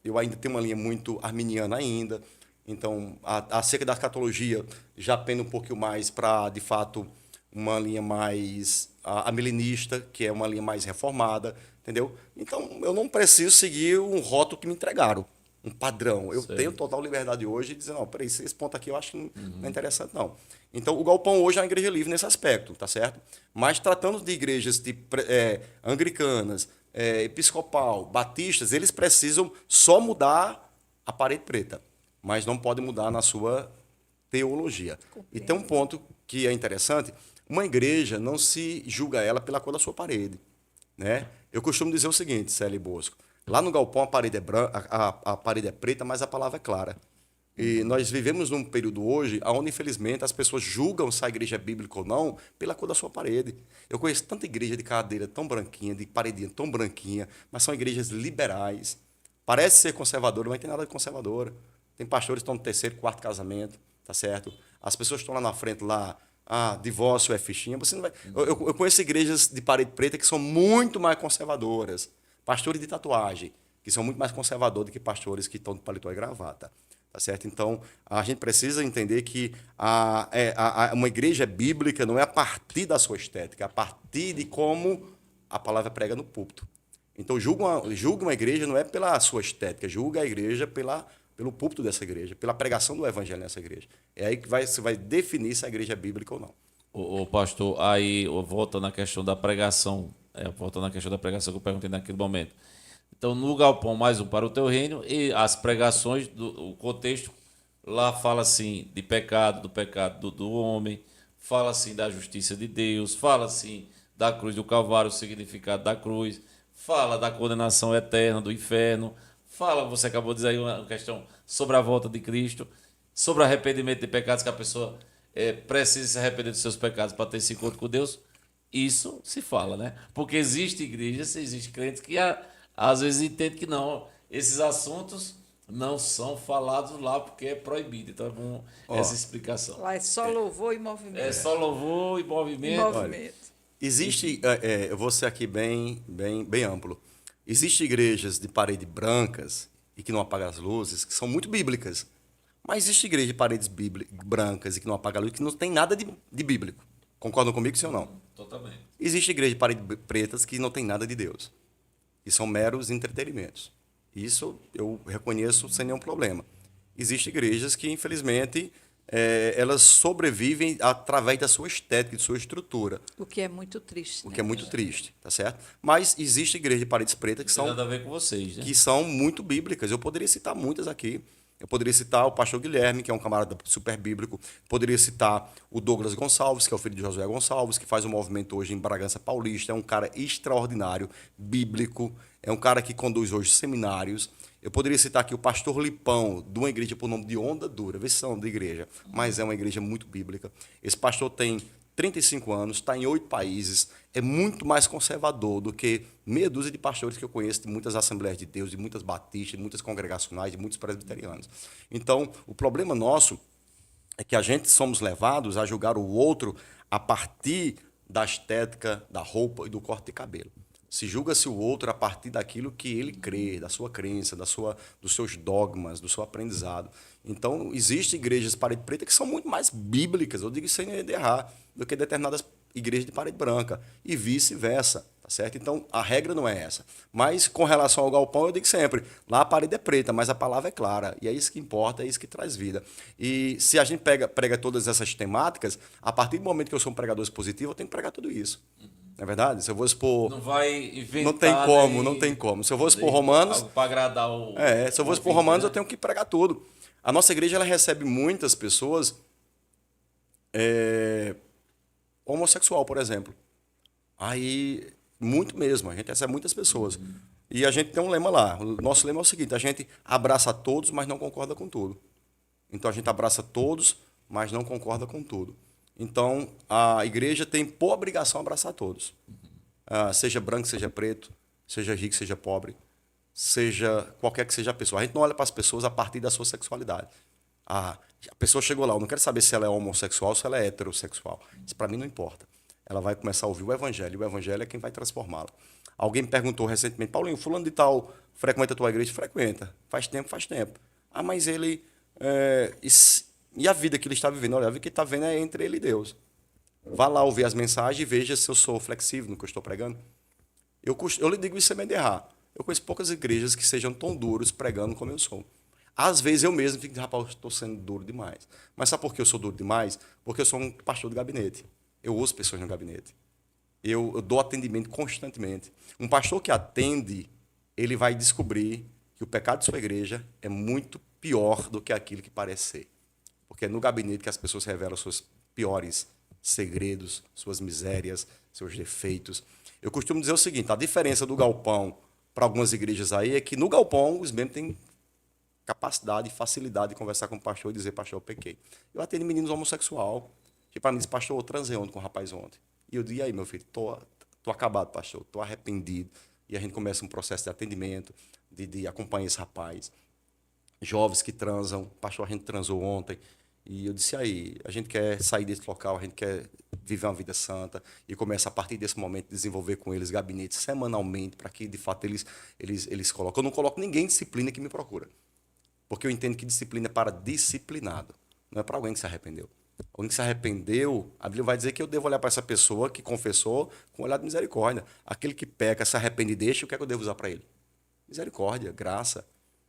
Eu ainda tenho uma linha muito arminiana ainda. Então, acerca da escatologia, já pendo um pouquinho mais para, de fato, uma linha mais amilenista, que é uma linha mais reformada, entendeu? Então, eu não preciso seguir um rótulo que me entregaram, um padrão. Eu tenho total liberdade hoje de dizer, não, peraí, esse ponto aqui eu acho que não é interessante, não. Então, o Galpão hoje é uma igreja livre nesse aspecto, tá certo? Mas tratando de igrejas anglicanas, episcopal, batistas, eles precisam só mudar a parede preta, mas não podem mudar na sua teologia. E tem um ponto que é interessante, uma igreja não se julga ela pela cor da sua parede, né? Eu costumo dizer o seguinte, Célio Bosco, lá no Galpão a parede é branca, a parede é preta, mas a palavra é clara. E nós vivemos num período hoje onde, infelizmente, as pessoas julgam se a igreja é bíblica ou não pela cor da sua parede. Eu conheço tanta igreja de cadeira tão branquinha, de paredinha tão branquinha, mas são igrejas liberais. Parece ser conservadora, mas não tem nada de conservadora. Tem pastores que estão no terceiro, quarto casamento, tá certo? As pessoas estão lá na frente, divórcio é fichinha. Você não vai... eu conheço igrejas de parede preta que são muito mais conservadoras. Pastores de tatuagem, que são muito mais conservadores do que pastores que estão de paletó e gravata. Tá certo? Então, a gente precisa entender que uma igreja bíblica não é a partir da sua estética, é a partir de como a palavra prega no púlpito. Então, julga uma igreja não é pela sua estética, julga a igreja pelo púlpito dessa igreja, pela pregação do evangelho nessa igreja. É aí que você vai definir se a igreja é bíblica ou não. O pastor, aí volta na questão da pregação, que eu perguntei naquele momento. Então, no Galpão, mais um para o teu reino, e as pregações, o contexto Lá fala assim de pecado, do pecado do homem, fala assim da justiça de Deus, fala assim da cruz do Calvário, o significado da cruz, fala da condenação eterna do inferno, fala, você acabou de dizer aí uma questão sobre a volta de Cristo, sobre arrependimento de pecados, que a pessoa precisa se arrepender dos seus pecados para ter esse encontro com Deus. Isso se fala, né? Porque existe igrejas, existe crentes que às vezes entendem que não, esses assuntos não são falados lá porque é proibido. Então é bom essa Ó, explicação. Lá é só louvor e É movimento. só louvor e E movimento. olha, movimento. existe, eu vou ser aqui bem amplo. Existem igrejas de parede brancas e que não apagam as luzes, que são muito bíblicas. Mas existe igreja de paredes brancas e que não apaga a luz, que não tem nada de bíblico. Concordam comigo, sim ou não? Totalmente. Existe igreja de paredes pretas que não tem nada de Deus. E são meros entretenimentos. Isso eu reconheço sem nenhum problema. Existem igrejas que, infelizmente, elas sobrevivem através da sua estética, de sua estrutura, O que é muito triste, o né? que é muito triste, tá certo? Mas existe igreja de paredes pretas Tem nada a ver com vocês, né? que são muito bíblicas. Eu poderia citar muitas aqui. Eu poderia citar o pastor Guilherme, que é um camarada super bíblico. Poderia citar o Douglas Gonçalves, que é o filho de Josué Gonçalves, que faz um movimento hoje em Bragança Paulista. É um cara extraordinário, bíblico. É um cara que conduz hoje seminários. Eu poderia citar aqui o pastor Lipão, de uma igreja por nome de Onda Dura. Vê se são de igreja, mas é uma igreja muito bíblica. Esse pastor tem 35 anos, está em 8 países, é muito mais conservador do que meia dúzia de pastores que eu conheço de muitas Assembleias de Deus, de muitas batistas, de muitas congregacionais, de muitos presbiterianos. Então, o problema nosso é que a gente somos levados a julgar o outro a partir da estética, da roupa e do corte de cabelo. Se julga-se o outro a partir daquilo que ele crê, da sua crença, dos seus dogmas, do seu aprendizado. Então, existem igrejas de parede preta que são muito mais bíblicas, eu digo sem errar, do que determinadas igrejas de parede branca, e vice-versa, tá certo? Então, a regra não é essa. Mas, com relação ao galpão, eu digo sempre, lá a parede é preta, mas a palavra é clara, e é isso que importa, é isso que traz vida. E se a gente prega todas essas temáticas, a partir do momento que eu sou um pregador expositivo, eu tenho que pregar tudo isso. Não é verdade? Se eu vou expor. Não vai inventar. Não tem como, não tem como. Se eu vou expor Romanos. Algo para agradar o. Se eu vou expor ouvinte, Romanos, né? eu tenho que pregar tudo. A nossa igreja ela recebe muitas pessoas homossexual, por exemplo. Aí, muito mesmo, a gente recebe muitas pessoas. E a gente tem um lema lá. O nosso lema é o seguinte: a gente abraça todos, mas não concorda com tudo. Então a gente abraça todos, mas não concorda com tudo. Então a igreja tem por obrigação abraçar todos. Seja branco, seja preto, seja rico, seja pobre, seja qualquer que seja a pessoa. A gente não olha para as pessoas a partir da sua sexualidade. A pessoa chegou lá, eu não quero saber se ela é homossexual ou se ela é heterossexual. Isso para mim não importa. Ela vai começar a ouvir o evangelho, e o evangelho é quem vai transformá-la. Alguém me perguntou recentemente: Paulinho, fulano de tal frequenta a tua igreja? Frequenta. Faz tempo, faz tempo. Mas ele... e a vida que ele está vivendo? Olha, a vida que ele está vivendo é entre ele e Deus. Vá lá ouvir as mensagens e veja se eu sou flexível no que eu estou pregando. Eu lhe digo isso sem medo de errar. Eu conheço poucas igrejas que sejam tão duros pregando como eu sou. Às vezes eu mesmo fico, rapaz, eu estou sendo duro demais. Mas sabe por que eu sou duro demais? Porque eu sou um pastor de gabinete. Eu uso pessoas no gabinete. Eu dou atendimento constantemente. Um pastor que atende, ele vai descobrir que o pecado de sua igreja é muito pior do que aquilo que parece ser. Porque é no gabinete que as pessoas revelam seus piores segredos, suas misérias, seus defeitos. Eu costumo dizer o seguinte: a diferença do galpão para algumas igrejas aí é que no galpão os membros têm capacidade e facilidade de conversar com o pastor e dizer: pastor, eu pequei. Eu atendo meninos homossexual, que para mim diz: pastor, eu transei ontem com um rapaz ontem. E eu digo: e aí, meu filho, tô acabado, pastor, tô arrependido. E a gente começa um processo de atendimento, de acompanhar esse rapaz. Jovens que transam: pastor, a gente transou ontem. E eu disse: aí, a gente quer sair desse local, a gente quer viver uma vida santa, e começa a partir desse momento a desenvolver com eles gabinetes semanalmente, para que de fato eles colocam. Eu não coloco ninguém em disciplina que me procura, porque eu entendo que disciplina é para disciplinado, não é para alguém que se arrependeu. Alguém que se arrependeu, a Bíblia vai dizer que eu devo olhar para essa pessoa que confessou com um olhar de misericórdia. Aquele que peca, se arrepende e deixa, o que é que eu devo usar para ele? Misericórdia, graça.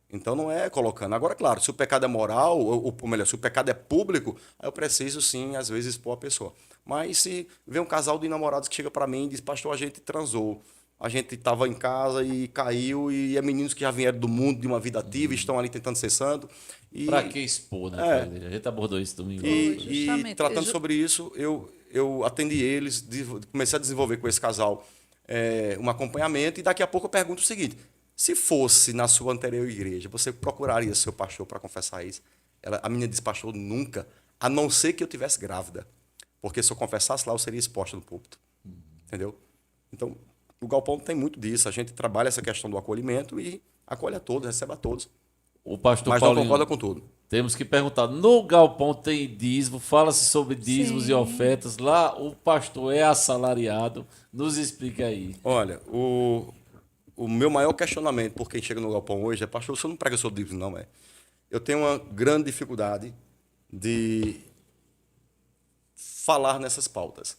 Então não é colocando. Agora, claro, se o pecado é moral, ou melhor, se o pecado é público, aí eu preciso sim, às vezes, expor a pessoa. Mas se vem um casal de namorados que chega para mim e diz: pastor, a gente transou, a gente estava em casa e caiu, e é meninos que já vieram do mundo, de uma vida ativa, e estão ali tentando ser santo. E, Para que expor, né, pra igreja? A gente abordou isso domingo. Foi, e justamente. tratando sobre isso, eu atendi eles, comecei a desenvolver com esse casal um acompanhamento, e daqui a pouco eu pergunto o seguinte: se fosse na sua anterior igreja, você procuraria seu pastor para confessar isso? A menina disse: pastor, nunca, a não ser que eu tivesse grávida, porque se eu confessasse lá, eu seria exposta no púlpito. Entendeu? Então, o Galpão tem muito disso. A gente trabalha essa questão do acolhimento e acolhe a todos, recebe a todos. O pastor Mas não Paulinho, concorda com tudo. temos que perguntar, no galpão tem dízimo, fala-se sobre dízimos Sim. e ofertas, lá o pastor é assalariado, nos explica aí. Olha, o meu maior questionamento por quem chega no Galpão hoje é: pastor, você não prega sobre dízimo, não, é? Eu tenho uma grande dificuldade de falar nessas pautas.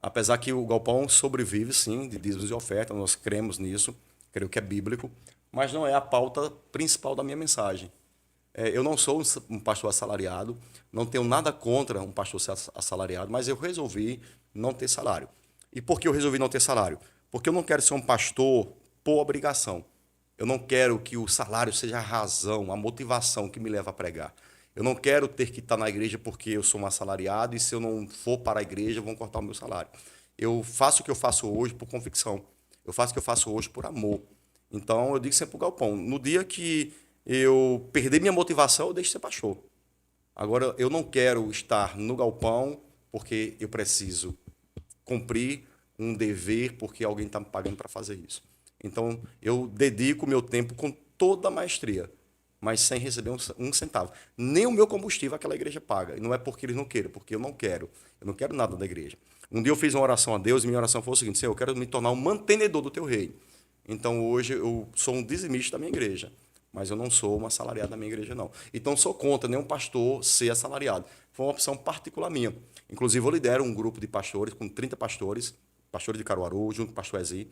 Apesar que o Galpão sobrevive, sim, de dízimos e ofertas, nós cremos nisso, creio que é bíblico, mas não é a pauta principal da minha mensagem. Eu não sou um pastor assalariado, não tenho nada contra um pastor ser assalariado, mas eu resolvi não ter salário. E por que eu resolvi não ter salário? Porque eu não quero ser um pastor por obrigação. Eu não quero que o salário seja a razão, a motivação que me leva a pregar. Eu não quero ter que estar na igreja porque eu sou um assalariado e se eu não for para a igreja vão cortar o meu salário. Eu faço o que eu faço hoje por convicção. Eu faço o que eu faço hoje por amor. Então eu digo sempre para o Galpão: no dia que eu perder minha motivação, eu deixo de ser pastor. Agora, eu não quero estar no Galpão porque eu preciso cumprir um dever porque alguém está me pagando para fazer isso. Então, eu dedico o meu tempo com toda a maestria, mas sem receber um centavo. Nem o meu combustível aquela igreja paga. E não é porque eles não queiram, porque eu não quero. Eu não quero nada da igreja. Um dia eu fiz uma oração a Deus e minha oração foi o seguinte: Senhor, eu quero me tornar um mantenedor do teu reino. Então, hoje, eu sou um dizimista da minha igreja, mas eu não sou um assalariado da minha igreja, não. Então, sou contra nenhum pastor ser assalariado. Foi uma opção particular minha. Inclusive, eu lidero um grupo de pastores, com 30 pastores, pastores de Caruaru, junto com o pastor Ezi.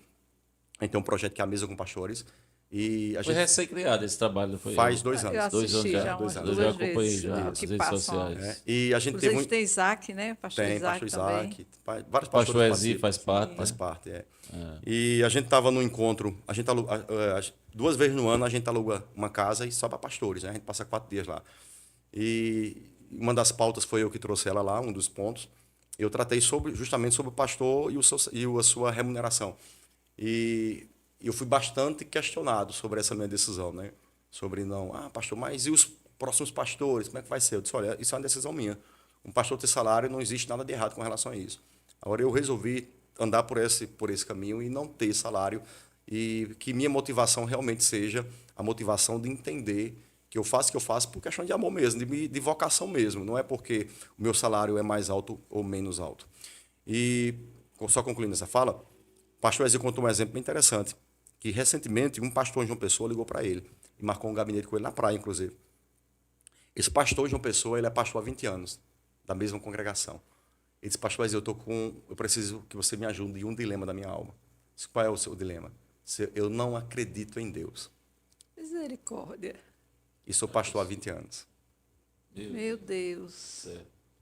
A gente tem um projeto que é a Mesa com Pastores. E a Foi gente recém-criado esse trabalho, não foi? faz 2 Eu anos. Dois assisti anos já já, umas 2 eu anos. já duas acompanhei vezes já o nas que redes passam. sociais. E a gente Inclusive teve tem Isaac, né? Pastor tem Isaac pastor também. Isaac, vários Pastor pastores Ezi participam. faz parte, Faz né? parte, E a gente estava no encontro, a gente 2 vezes no ano a gente aluga uma casa e só para pastores, né? A gente passa 4 dias lá. E uma das pautas foi eu que trouxe ela lá, um dos pontos. Eu tratei justamente sobre o pastor e a sua remuneração. E eu fui bastante questionado sobre essa minha decisão, né? Sobre pastor, mas e os próximos pastores? Como é que vai ser? Eu disse: olha, isso é uma decisão minha. Um pastor ter salário, não existe nada de errado com relação a isso. Agora, eu resolvi andar por esse caminho e não ter salário, e que minha motivação realmente seja a motivação de entender que eu faço o que eu faço por questão de amor mesmo, de vocação mesmo. Não é porque o meu salário é mais alto ou menos alto. E, só concluindo essa fala, o pastor Ezio contou um exemplo bem interessante, que recentemente um pastor em João Pessoa ligou para ele e marcou um gabinete com ele na praia, inclusive. Esse pastor em João Pessoa, ele é pastor há 20 anos, da mesma congregação. Ele disse: pastor Ezio, eu preciso que você me ajude em um dilema da minha alma. Eu disse: qual é o seu dilema? Eu não acredito em Deus. Misericórdia. E sou pastor há 20 anos. Meu Deus.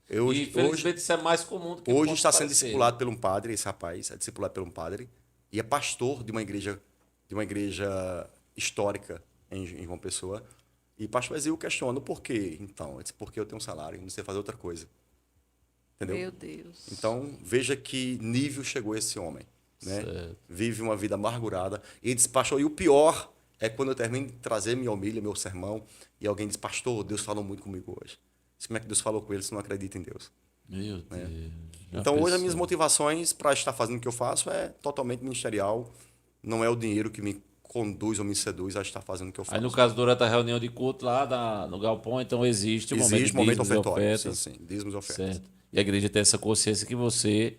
E infelizmente isso é mais comum do que Hoje possa está sendo parecer. discipulado por um padre, esse rapaz é discipulado por um padre e é pastor de uma igreja histórica em João Pessoa. E pastor Ezio questiona: por quê? Então, ele disse: porque eu tenho um salário, não sei fazer outra coisa. Entendeu? Meu Deus. Então, veja que nível chegou esse homem, né? Certo. Vive uma vida amargurada. E ele diz: pastor, e o pior é quando eu termino de trazer minha homilha, meu sermão, e alguém diz: pastor, Deus falou muito comigo hoje. Como é que Deus falou com ele se não acredita em Deus? Meu Deus. Já Então, hoje, as pensou? minhas motivações para estar fazendo o que eu faço é totalmente ministerial. Não é o dinheiro que me conduz ou me seduz a estar fazendo o que eu faço. Aí, no caso, durante a reunião de culto lá no Galpão, então existe o Existe momento momento de dízimos e ofertório. ofertas. Sim, dízimos e ofertas. Certo. E a igreja tem essa consciência que você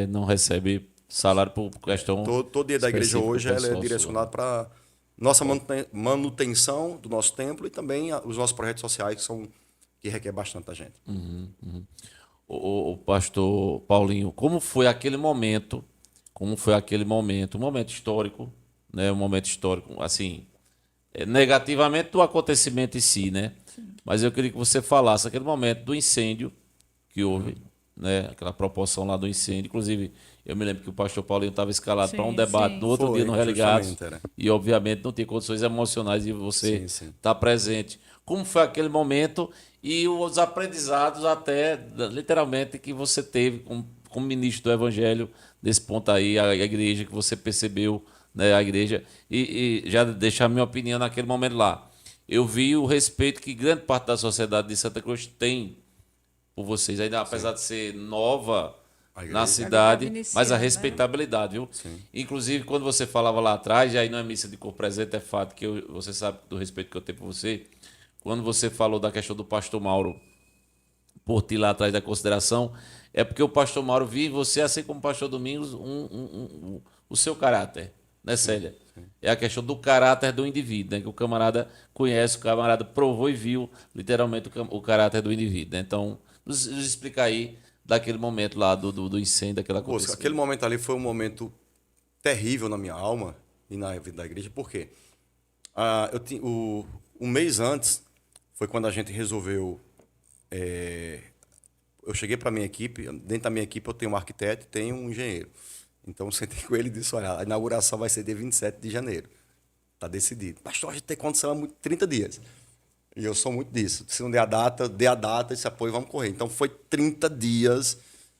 não recebe salário por questão. Todo dia da igreja específica hoje ela é pessoal direcionado para nossa manutenção do nosso templo e também os nossos projetos sociais que requer bastante da gente. O pastor Paulinho, como foi aquele momento? Um momento histórico, né? Um momento histórico, assim, negativamente do acontecimento em si, né? Mas eu queria que você falasse aquele momento do incêndio que houve né? Aquela proporção lá do incêndio. Inclusive, eu me lembro que o pastor Paulinho estava escalado para um Sim, debate sim. no outro Foi, dia no Religados justamente, era. e, obviamente, não tinha condições emocionais de você Sim, sim. estar presente. Como foi aquele momento e os aprendizados até, literalmente, que você teve como ministro do Evangelho, nesse ponto aí, a igreja que você percebeu, né, a igreja, e já deixar minha opinião naquele momento lá. Eu vi o respeito que grande parte da sociedade de Santa Cruz tem por vocês, ainda apesar de ser nova A na igreja. Ele estava cidade, mas a iniciando, né? respeitabilidade, viu? Sim. Inclusive, quando você falava lá atrás, e aí não é missa de cor presente, é fato que você sabe do respeito que eu tenho por você, quando você falou da questão do pastor Mauro por ti lá atrás da consideração, é porque o pastor Mauro viu em você, assim como o pastor Domingos, o seu caráter, né, Célia? É a questão do caráter do indivíduo, né? Que o camarada conhece, o camarada provou e viu literalmente o caráter do indivíduo, né? Então, nos explica aí daquele momento lá do incêndio, daquela Bosco, acontecimento. aquele momento ali foi um momento terrível na minha alma e na vida da igreja, por quê? Um mês antes foi quando a gente resolveu. Eu cheguei para a minha equipe, dentro da minha equipe eu tenho um arquiteto e tenho um engenheiro. Então eu sentei com ele e disse: olha, a inauguração vai ser dia 27 de janeiro. Está decidido. Pastor, a gente tem condição há 30 dias. E eu sou muito disso. Se não der a data, dê a data, esse apoio, vamos correr. Então foi 30 dias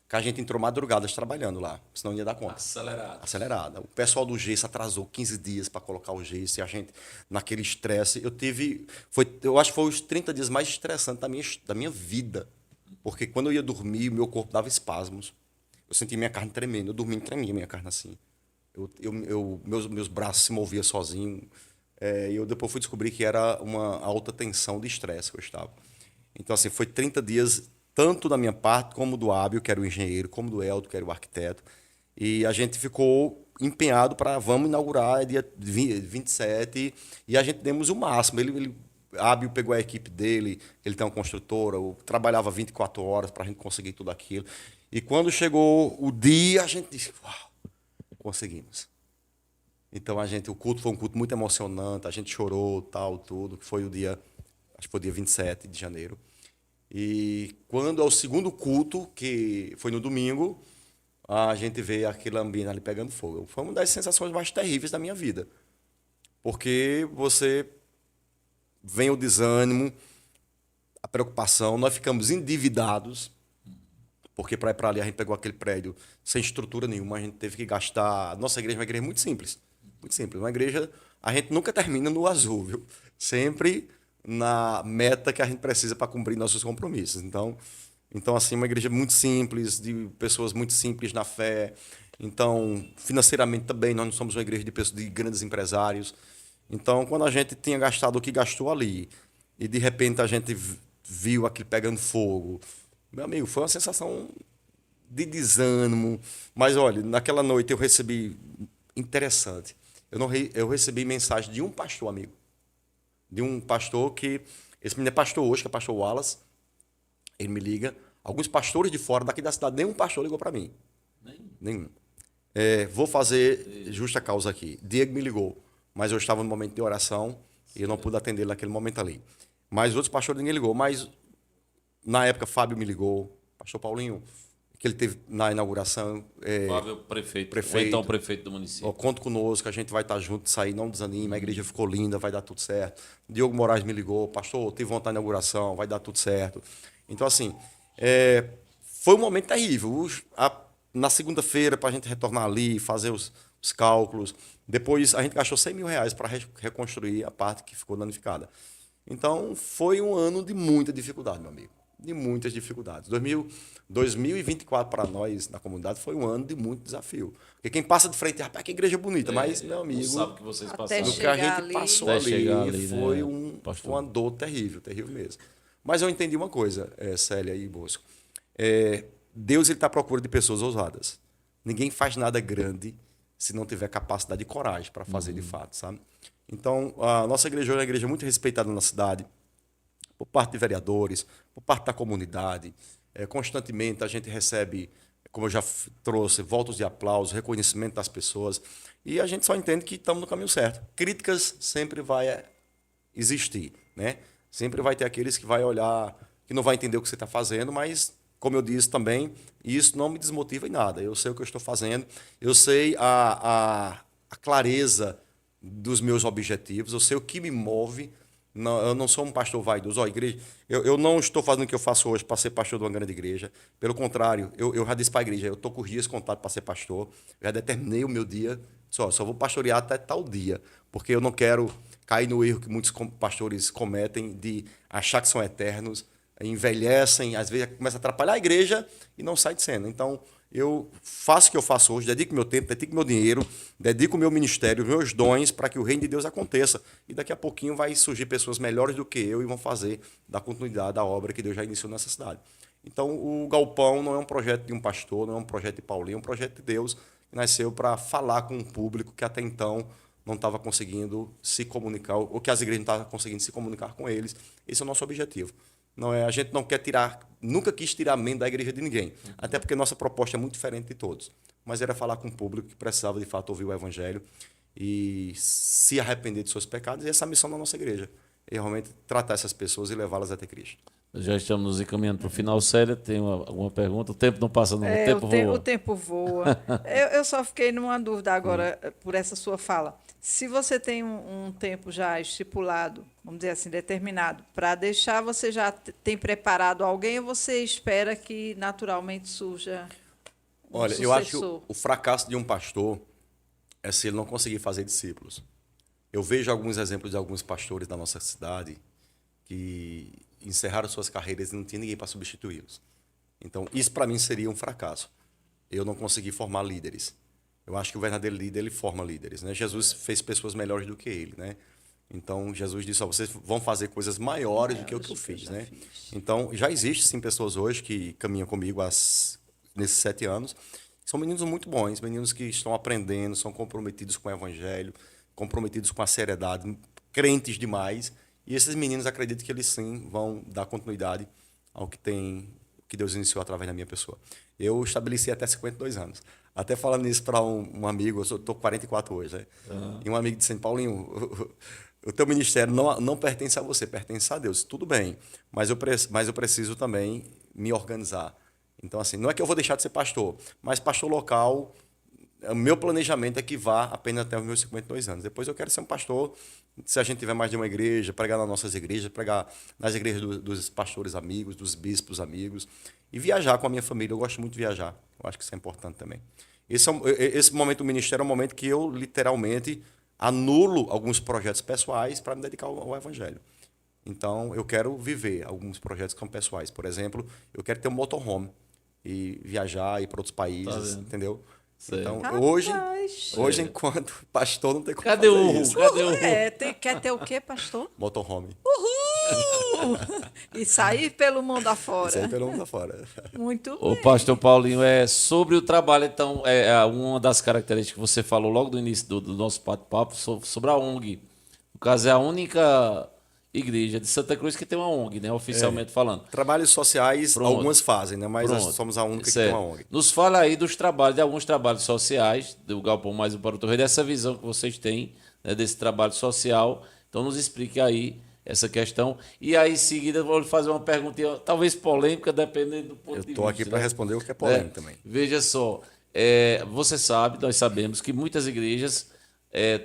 que a gente entrou madrugadas trabalhando lá, senão não ia dar conta. Acelerado. Acelerada. O pessoal do gesso atrasou 15 dias para colocar o gesso e a gente, naquele estresse, eu acho que foi os 30 dias mais estressantes da minha vida. Porque quando eu ia dormir, meu corpo dava espasmos. Eu sentia minha carne tremendo. Eu dormia e tremia minha carne assim. Meus braços se moviam sozinhos. E eu depois fui descobrir que era uma alta tensão de estresse que eu estava. Então, assim, foi 30 dias, tanto da minha parte, como do Ábio, que era o engenheiro, como do Eldo, que era o arquiteto. E a gente ficou empenhado para vamos inaugurar dia 27 e a gente demos o máximo. Ábio pegou a equipe dele, ele tem uma construtora, eu trabalhava 24 horas para a gente conseguir tudo aquilo. E quando chegou o dia, a gente disse: uau, conseguimos. Então o culto foi um culto muito emocionante, a gente chorou, tal, tudo, que foi acho que foi o dia 27 de janeiro. E quando é o segundo culto, que foi no domingo, a gente vê aquele ambiente ali pegando fogo. Foi uma das sensações mais terríveis da minha vida. Porque você vem o desânimo, a preocupação, nós ficamos endividados, porque para ir para ali a gente pegou aquele prédio sem estrutura nenhuma, a gente teve que gastar. Nossa igreja é uma igreja muito simples. Muito simples. Uma igreja, a gente nunca termina no azul, viu? Sempre na meta que a gente precisa para cumprir nossos compromissos. Então, assim, uma igreja muito simples, de pessoas muito simples na fé. Então, financeiramente também, nós não somos uma igreja de pessoas, de grandes empresários. Então, quando a gente tinha gastado o que gastou ali, e de repente a gente viu aquilo pegando fogo, meu amigo, foi uma sensação de desânimo. Mas, olha, naquela noite eu recebi, interessante, eu recebi mensagem de um pastor amigo, de um pastor esse menino é pastor hoje, que é pastor Wallace. Ele me liga. Alguns pastores de fora daqui da cidade, nenhum pastor ligou para mim. Nenhum. Vou fazer justa causa aqui. Diego me ligou, mas eu estava no momento de oração e eu não pude atender naquele momento ali. Mas outros pastores ninguém ligou. Mas na época, Fábio me ligou, pastor Paulinho, que ele teve na inauguração. Fábio, prefeito. Ou então prefeito do município. Conta conosco, a gente vai estar junto, sair, não desanima, a igreja ficou linda, vai dar tudo certo. Diogo Moraes me ligou, pastor, tive vontade de inauguração, vai dar tudo certo. Então, assim, foi um momento terrível. Na segunda-feira, para a gente retornar ali, fazer os cálculos. Depois, a gente gastou R$ 100.000 para reconstruir a parte que ficou danificada. Então, foi um ano de muita dificuldade, meu amigo. De muitas dificuldades. 2024 para nós, na comunidade, foi um ano de muito desafio. Porque quem passa de frente, rapaz, que igreja bonita, mas, meu amigo, não sabe o que vocês passaram. o que a gente passou ali foi né, uma dor terrível, terrível mesmo. Mas eu entendi uma coisa, Célia e Bosco. Deus está à procura de pessoas ousadas. Ninguém faz nada grande se não tiver capacidade e coragem para fazer de fato, sabe? Então, a nossa igreja é uma igreja muito respeitada na cidade, por parte de vereadores, por parte da comunidade. Constantemente a gente recebe, como eu já trouxe, votos de aplauso, reconhecimento das pessoas. E a gente só entende que estamos no caminho certo. Críticas sempre vai existir, né? Sempre vai ter aqueles que vai olhar, que não vai entender o que você está fazendo, mas como eu disse também, isso não me desmotiva em nada. Eu sei o que eu estou fazendo, eu sei a clareza dos meus objetivos, eu sei o que me move. Não, eu não sou um pastor vaidoso. Ó, igreja, eu não estou fazendo o que eu faço hoje para ser pastor de uma grande igreja. Pelo contrário, eu já disse para a igreja, eu estou com os dias contados para ser pastor, já determinei o meu dia, só vou pastorear até tal dia, porque eu não quero cair no erro que muitos pastores cometem de achar que são eternos, envelhecem, às vezes começa a atrapalhar a igreja e não sai de cena. Então, eu faço o que eu faço hoje, dedico meu tempo, dedico meu dinheiro, dedico o meu ministério, os meus dons para que o reino de Deus aconteça. E daqui a pouquinho vai surgir pessoas melhores do que eu e vão fazer da continuidade da obra que Deus já iniciou nessa cidade. Então, o Galpão não é um projeto de um pastor, não é um projeto de Paulinho, é um projeto de Deus que nasceu para falar com um público que até então não estava conseguindo se comunicar, ou que as igrejas não estavam conseguindo se comunicar com eles. Esse é o nosso objetivo. Não é, a gente não quer tirar, nunca quis tirar mente da igreja de ninguém, até porque nossa proposta é muito diferente de todos. Mas era falar com um público que precisava de fato ouvir o evangelho e se arrepender de seus pecados, e essa é a missão da nossa igreja, é realmente tratar essas pessoas e levá-las até Cristo. Já estamos nos encaminhando para o final, Célia. Tem alguma pergunta? O tempo não passa, não. O tempo voa. O tempo voa. Eu só fiquei numa dúvida agora por essa sua fala. Se você tem um tempo já estipulado, vamos dizer assim, determinado, para deixar, você já tem preparado alguém ou você espera que naturalmente surja um Olha, sucessor? eu acho que o fracasso de um pastor é se ele não conseguir fazer discípulos. Eu vejo alguns exemplos de alguns pastores da nossa cidade que encerraram suas carreiras e não tinha ninguém para substituí-los. Então, isso para mim seria um fracasso. Eu não consegui formar líderes. Eu acho que o verdadeiro líder, ele forma líderes, né? Jesus fez pessoas melhores do que ele, né? Então, Jesus disse, ó, vocês vão fazer coisas maiores do que o que eu fiz, né? Então, já existe, sim, pessoas hoje que caminham comigo nesses 7 anos. São meninos muito bons, meninos que estão aprendendo, são comprometidos com o evangelho, comprometidos com a seriedade, crentes demais. E esses meninos, acredito que eles, sim, vão dar continuidade ao que Deus iniciou através da minha pessoa. Eu estabeleci até 52 anos. Até falando isso para um amigo, eu estou com 44 hoje, né? E um amigo disse assim, Paulinho, o teu ministério não pertence a você, pertence a Deus. Tudo bem, mas eu preciso também me organizar. Então, assim, não é que eu vou deixar de ser pastor, mas pastor local, o meu planejamento é que vá apenas até os meus 52 anos. Depois eu quero ser um pastor, se a gente tiver mais de uma igreja, pregar nas nossas igrejas, pregar nas igrejas dos pastores amigos, dos bispos amigos, e viajar com a minha família. Eu gosto muito de viajar, eu acho que isso é importante também. Esse momento do ministério é um momento que eu, literalmente, anulo alguns projetos pessoais para me dedicar ao evangelho. Então, eu quero viver alguns projetos que são pessoais. Por exemplo, eu quero ter um motorhome e viajar, ir para outros países, entendeu? Sei. Então, Rapaz. hoje, enquanto pastor, não tem como Cadê fazer o isso. Cadê o Quer ter o quê, pastor? Motorhome. E sair pelo mundo Isso aí afora. pelo mundo afora. Muito O bem. pastor Paulinho, é sobre o trabalho, então, uma das características que você falou logo no início do nosso bate-papo sobre a ONG. No caso, é a única igreja de Santa Cruz que tem uma ONG, né, oficialmente falando. Trabalhos sociais, Pronto. algumas fazem, né? Mas nós Pronto. somos a única que Certo. tem uma ONG. Nos fala aí dos trabalhos, de alguns trabalhos sociais, do Galpão Mais um para o Torreio, dessa visão que vocês têm, né, desse trabalho social. Então, nos explique aí essa questão. E aí, em seguida, eu vou lhe fazer uma perguntinha, talvez polêmica, dependendo do ponto Eu de vista. estou aqui para né? responder o que é polêmico também. Veja só, você sabe, nós sabemos que muitas igrejas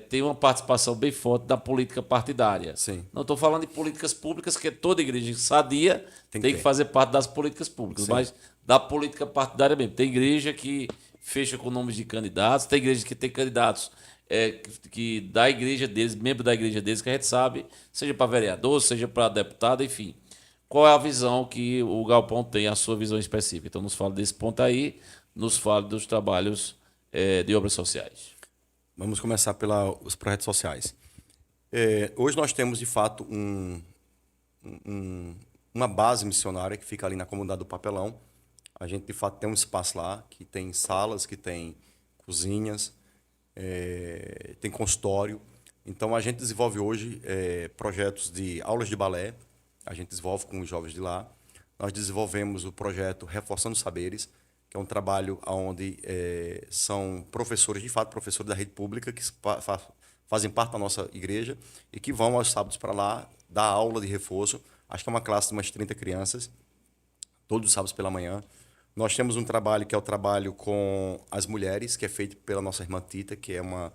têm uma participação bem forte da política partidária. Sim. Não estou falando de políticas públicas, que toda igreja sadia tem que ter. fazer parte das políticas públicas, Sim. mas da política partidária mesmo. Tem igreja que fecha com nomes de candidatos, tem igreja que tem candidatos que da igreja deles, membro da igreja deles, que a gente sabe, seja para vereador, seja para deputado, enfim. Qual é a visão que o Galpão tem, a sua visão específica? Então, nos fala desse ponto aí, nos fala dos trabalhos de obras sociais. Vamos começar pelos projetos sociais. Hoje nós temos, de fato, uma base missionária que fica ali na comunidade do Papelão. A gente, de fato, tem um espaço lá que tem salas, que tem cozinhas, tem consultório. Então, a gente desenvolve hoje projetos de aulas de balé. A gente desenvolve com os jovens de lá. Nós desenvolvemos o projeto Reforçando Saberes, que é um trabalho onde são professores, de fato, professores da rede pública, que fazem parte da nossa igreja e que vão aos sábados para lá dar aula de reforço. Acho que é uma classe de umas 30 crianças, todos os sábados pela manhã. Nós temos um trabalho que é o trabalho com as mulheres, que é feito pela nossa irmã Tita, que é uma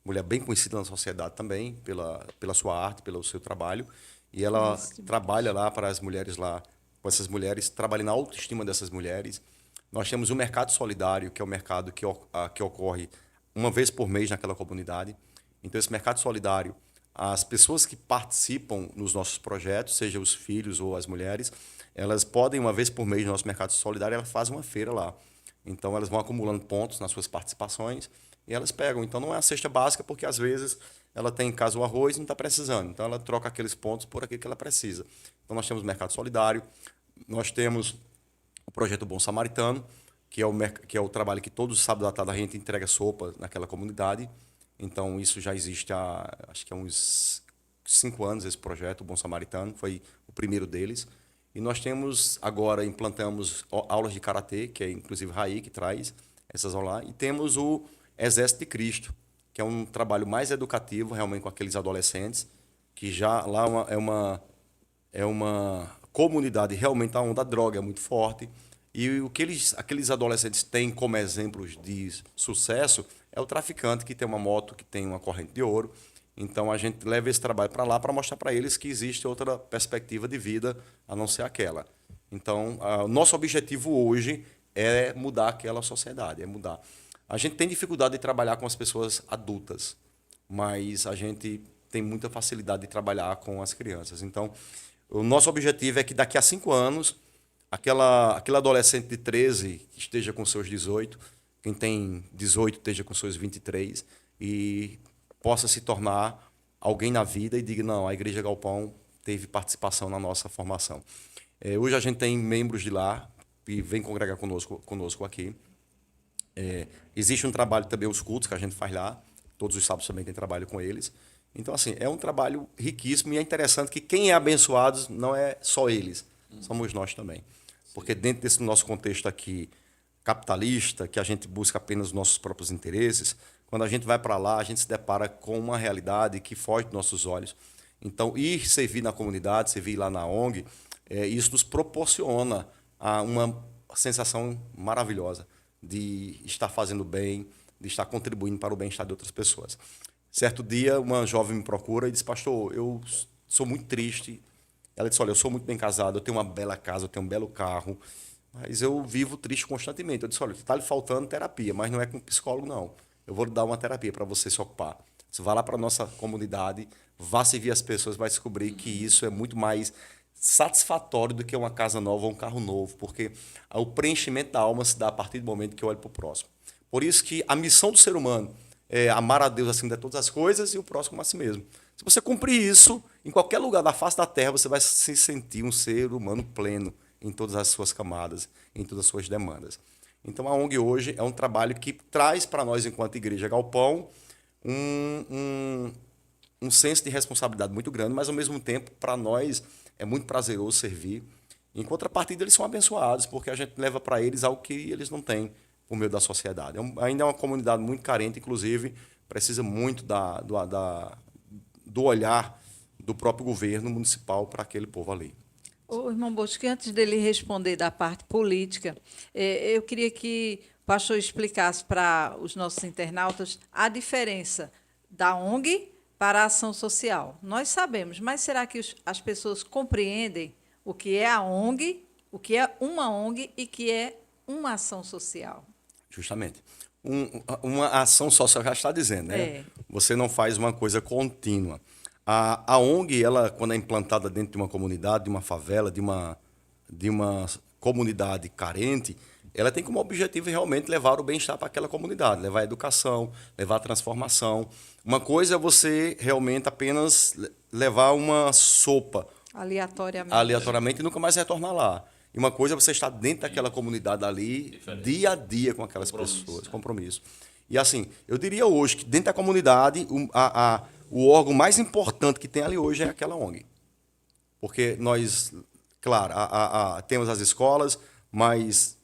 mulher bem conhecida na sociedade também, pela sua arte, pelo seu trabalho. E ela trabalha lá para as mulheres lá, com essas mulheres, trabalha na autoestima dessas mulheres. Nós temos o Mercado Solidário, que é o mercado que ocorre uma vez por mês naquela comunidade. Então, esse Mercado Solidário, as pessoas que participam nos nossos projetos, seja os filhos ou as mulheres, elas podem, uma vez por mês no nosso Mercado Solidário, elas fazem uma feira lá. Então, elas vão acumulando pontos nas suas participações e elas pegam. Então, não é a cesta básica, porque às vezes ela tem em casa o arroz e não está precisando. Então, ela troca aqueles pontos por aquilo que ela precisa. Então, nós temos o Mercado Solidário, nós temos o Projeto Bom Samaritano, que é o trabalho que todos os sábados à tarde a gente entrega sopa naquela comunidade. Então, isso já existe há, acho que há uns 5 anos, esse projeto, o Bom Samaritano, foi o primeiro deles. E nós temos, agora, implantamos aulas de karatê, que é inclusive Raí que traz essas aulas lá. E temos o Exército de Cristo, que é um trabalho mais educativo, realmente com aqueles adolescentes, que já lá é uma comunidade realmente onde a droga é muito forte. E o que aqueles adolescentes têm como exemplos de sucesso é o traficante que tem uma moto, que tem uma corrente de ouro. Então, a gente leva esse trabalho para lá para mostrar para eles que existe outra perspectiva de vida a não ser aquela. Então, o nosso objetivo hoje é mudar aquela sociedade, é mudar. A gente tem dificuldade de trabalhar com as pessoas adultas, mas a gente tem muita facilidade de trabalhar com as crianças. Então, o nosso objetivo é que daqui a 5 anos, aquele adolescente de 13 que esteja com seus 18, quem tem 18 esteja com seus 23 e possa se tornar alguém na vida e diga, não, a Igreja Galpão teve participação na nossa formação. Hoje a gente tem membros de lá e vem congregar conosco aqui. Existe um trabalho também, os cultos que a gente faz lá, todos os sábados também tem trabalho com eles. Então, assim, é um trabalho riquíssimo e é interessante que quem é abençoado não é só eles, somos nós também. Porque dentro desse nosso contexto aqui capitalista, que a gente busca apenas os nossos próprios interesses, quando a gente vai para lá, a gente se depara com uma realidade que foge dos nossos olhos. Então, ir servir na comunidade, servir lá na ONG, isso nos proporciona uma sensação maravilhosa de estar fazendo bem, de estar contribuindo para o bem-estar de outras pessoas. Certo dia, uma jovem me procura e disse, pastor, eu sou muito triste. Ela disse, olha, eu sou muito bem casado, eu tenho uma bela casa, eu tenho um belo carro, mas eu vivo triste constantemente. Eu disse, olha, está lhe faltando terapia, mas não é com psicólogo, não. Eu vou lhe dar uma terapia para você se ocupar. Você vá lá para a nossa comunidade, vá servir as pessoas, vai descobrir que isso é muito mais satisfatório do que uma casa nova ou um carro novo, porque o preenchimento da alma se dá a partir do momento que eu olho para o próximo. Por isso que a missão do ser humano é amar a Deus acima de todas as coisas e o próximo como a si mesmo. Se você cumprir isso, em qualquer lugar da face da terra, você vai se sentir um ser humano pleno em todas as suas camadas, em todas as suas demandas. Então, a ONG hoje é um trabalho que traz para nós, enquanto Igreja Galpão, um senso de responsabilidade muito grande, mas, ao mesmo tempo, para nós é muito prazeroso servir. Em contrapartida, eles são abençoados, porque a gente leva para eles algo que eles não têm por meio da sociedade. Ainda é uma comunidade muito carente, inclusive, precisa muito do olhar do próprio governo municipal para aquele povo ali. Ô, irmão Bosco, antes dele responder da parte política, eu queria que o pastor explicasse para os nossos internautas a diferença da ONG para a ação social. Nós sabemos, mas será que as pessoas compreendem o que é a ONG, o que é uma ONG e o que é uma ação social? Justamente. Uma ação social já está dizendo, né? Você não faz uma coisa contínua. A ONG, ela, quando é implantada dentro de uma comunidade, de uma favela, de uma comunidade carente, ela tem como objetivo realmente levar o bem-estar para aquela comunidade, levar a educação, levar a transformação. Uma coisa é você realmente apenas levar uma sopa aleatoriamente e nunca mais retornar lá. E uma coisa é você estar dentro daquela comunidade ali, diferente, dia a dia com aquelas pessoas, né? Compromisso. E assim, eu diria hoje que dentro da comunidade, o órgão mais importante que tem ali hoje é aquela ONG. Porque nós, claro, temos as escolas, mas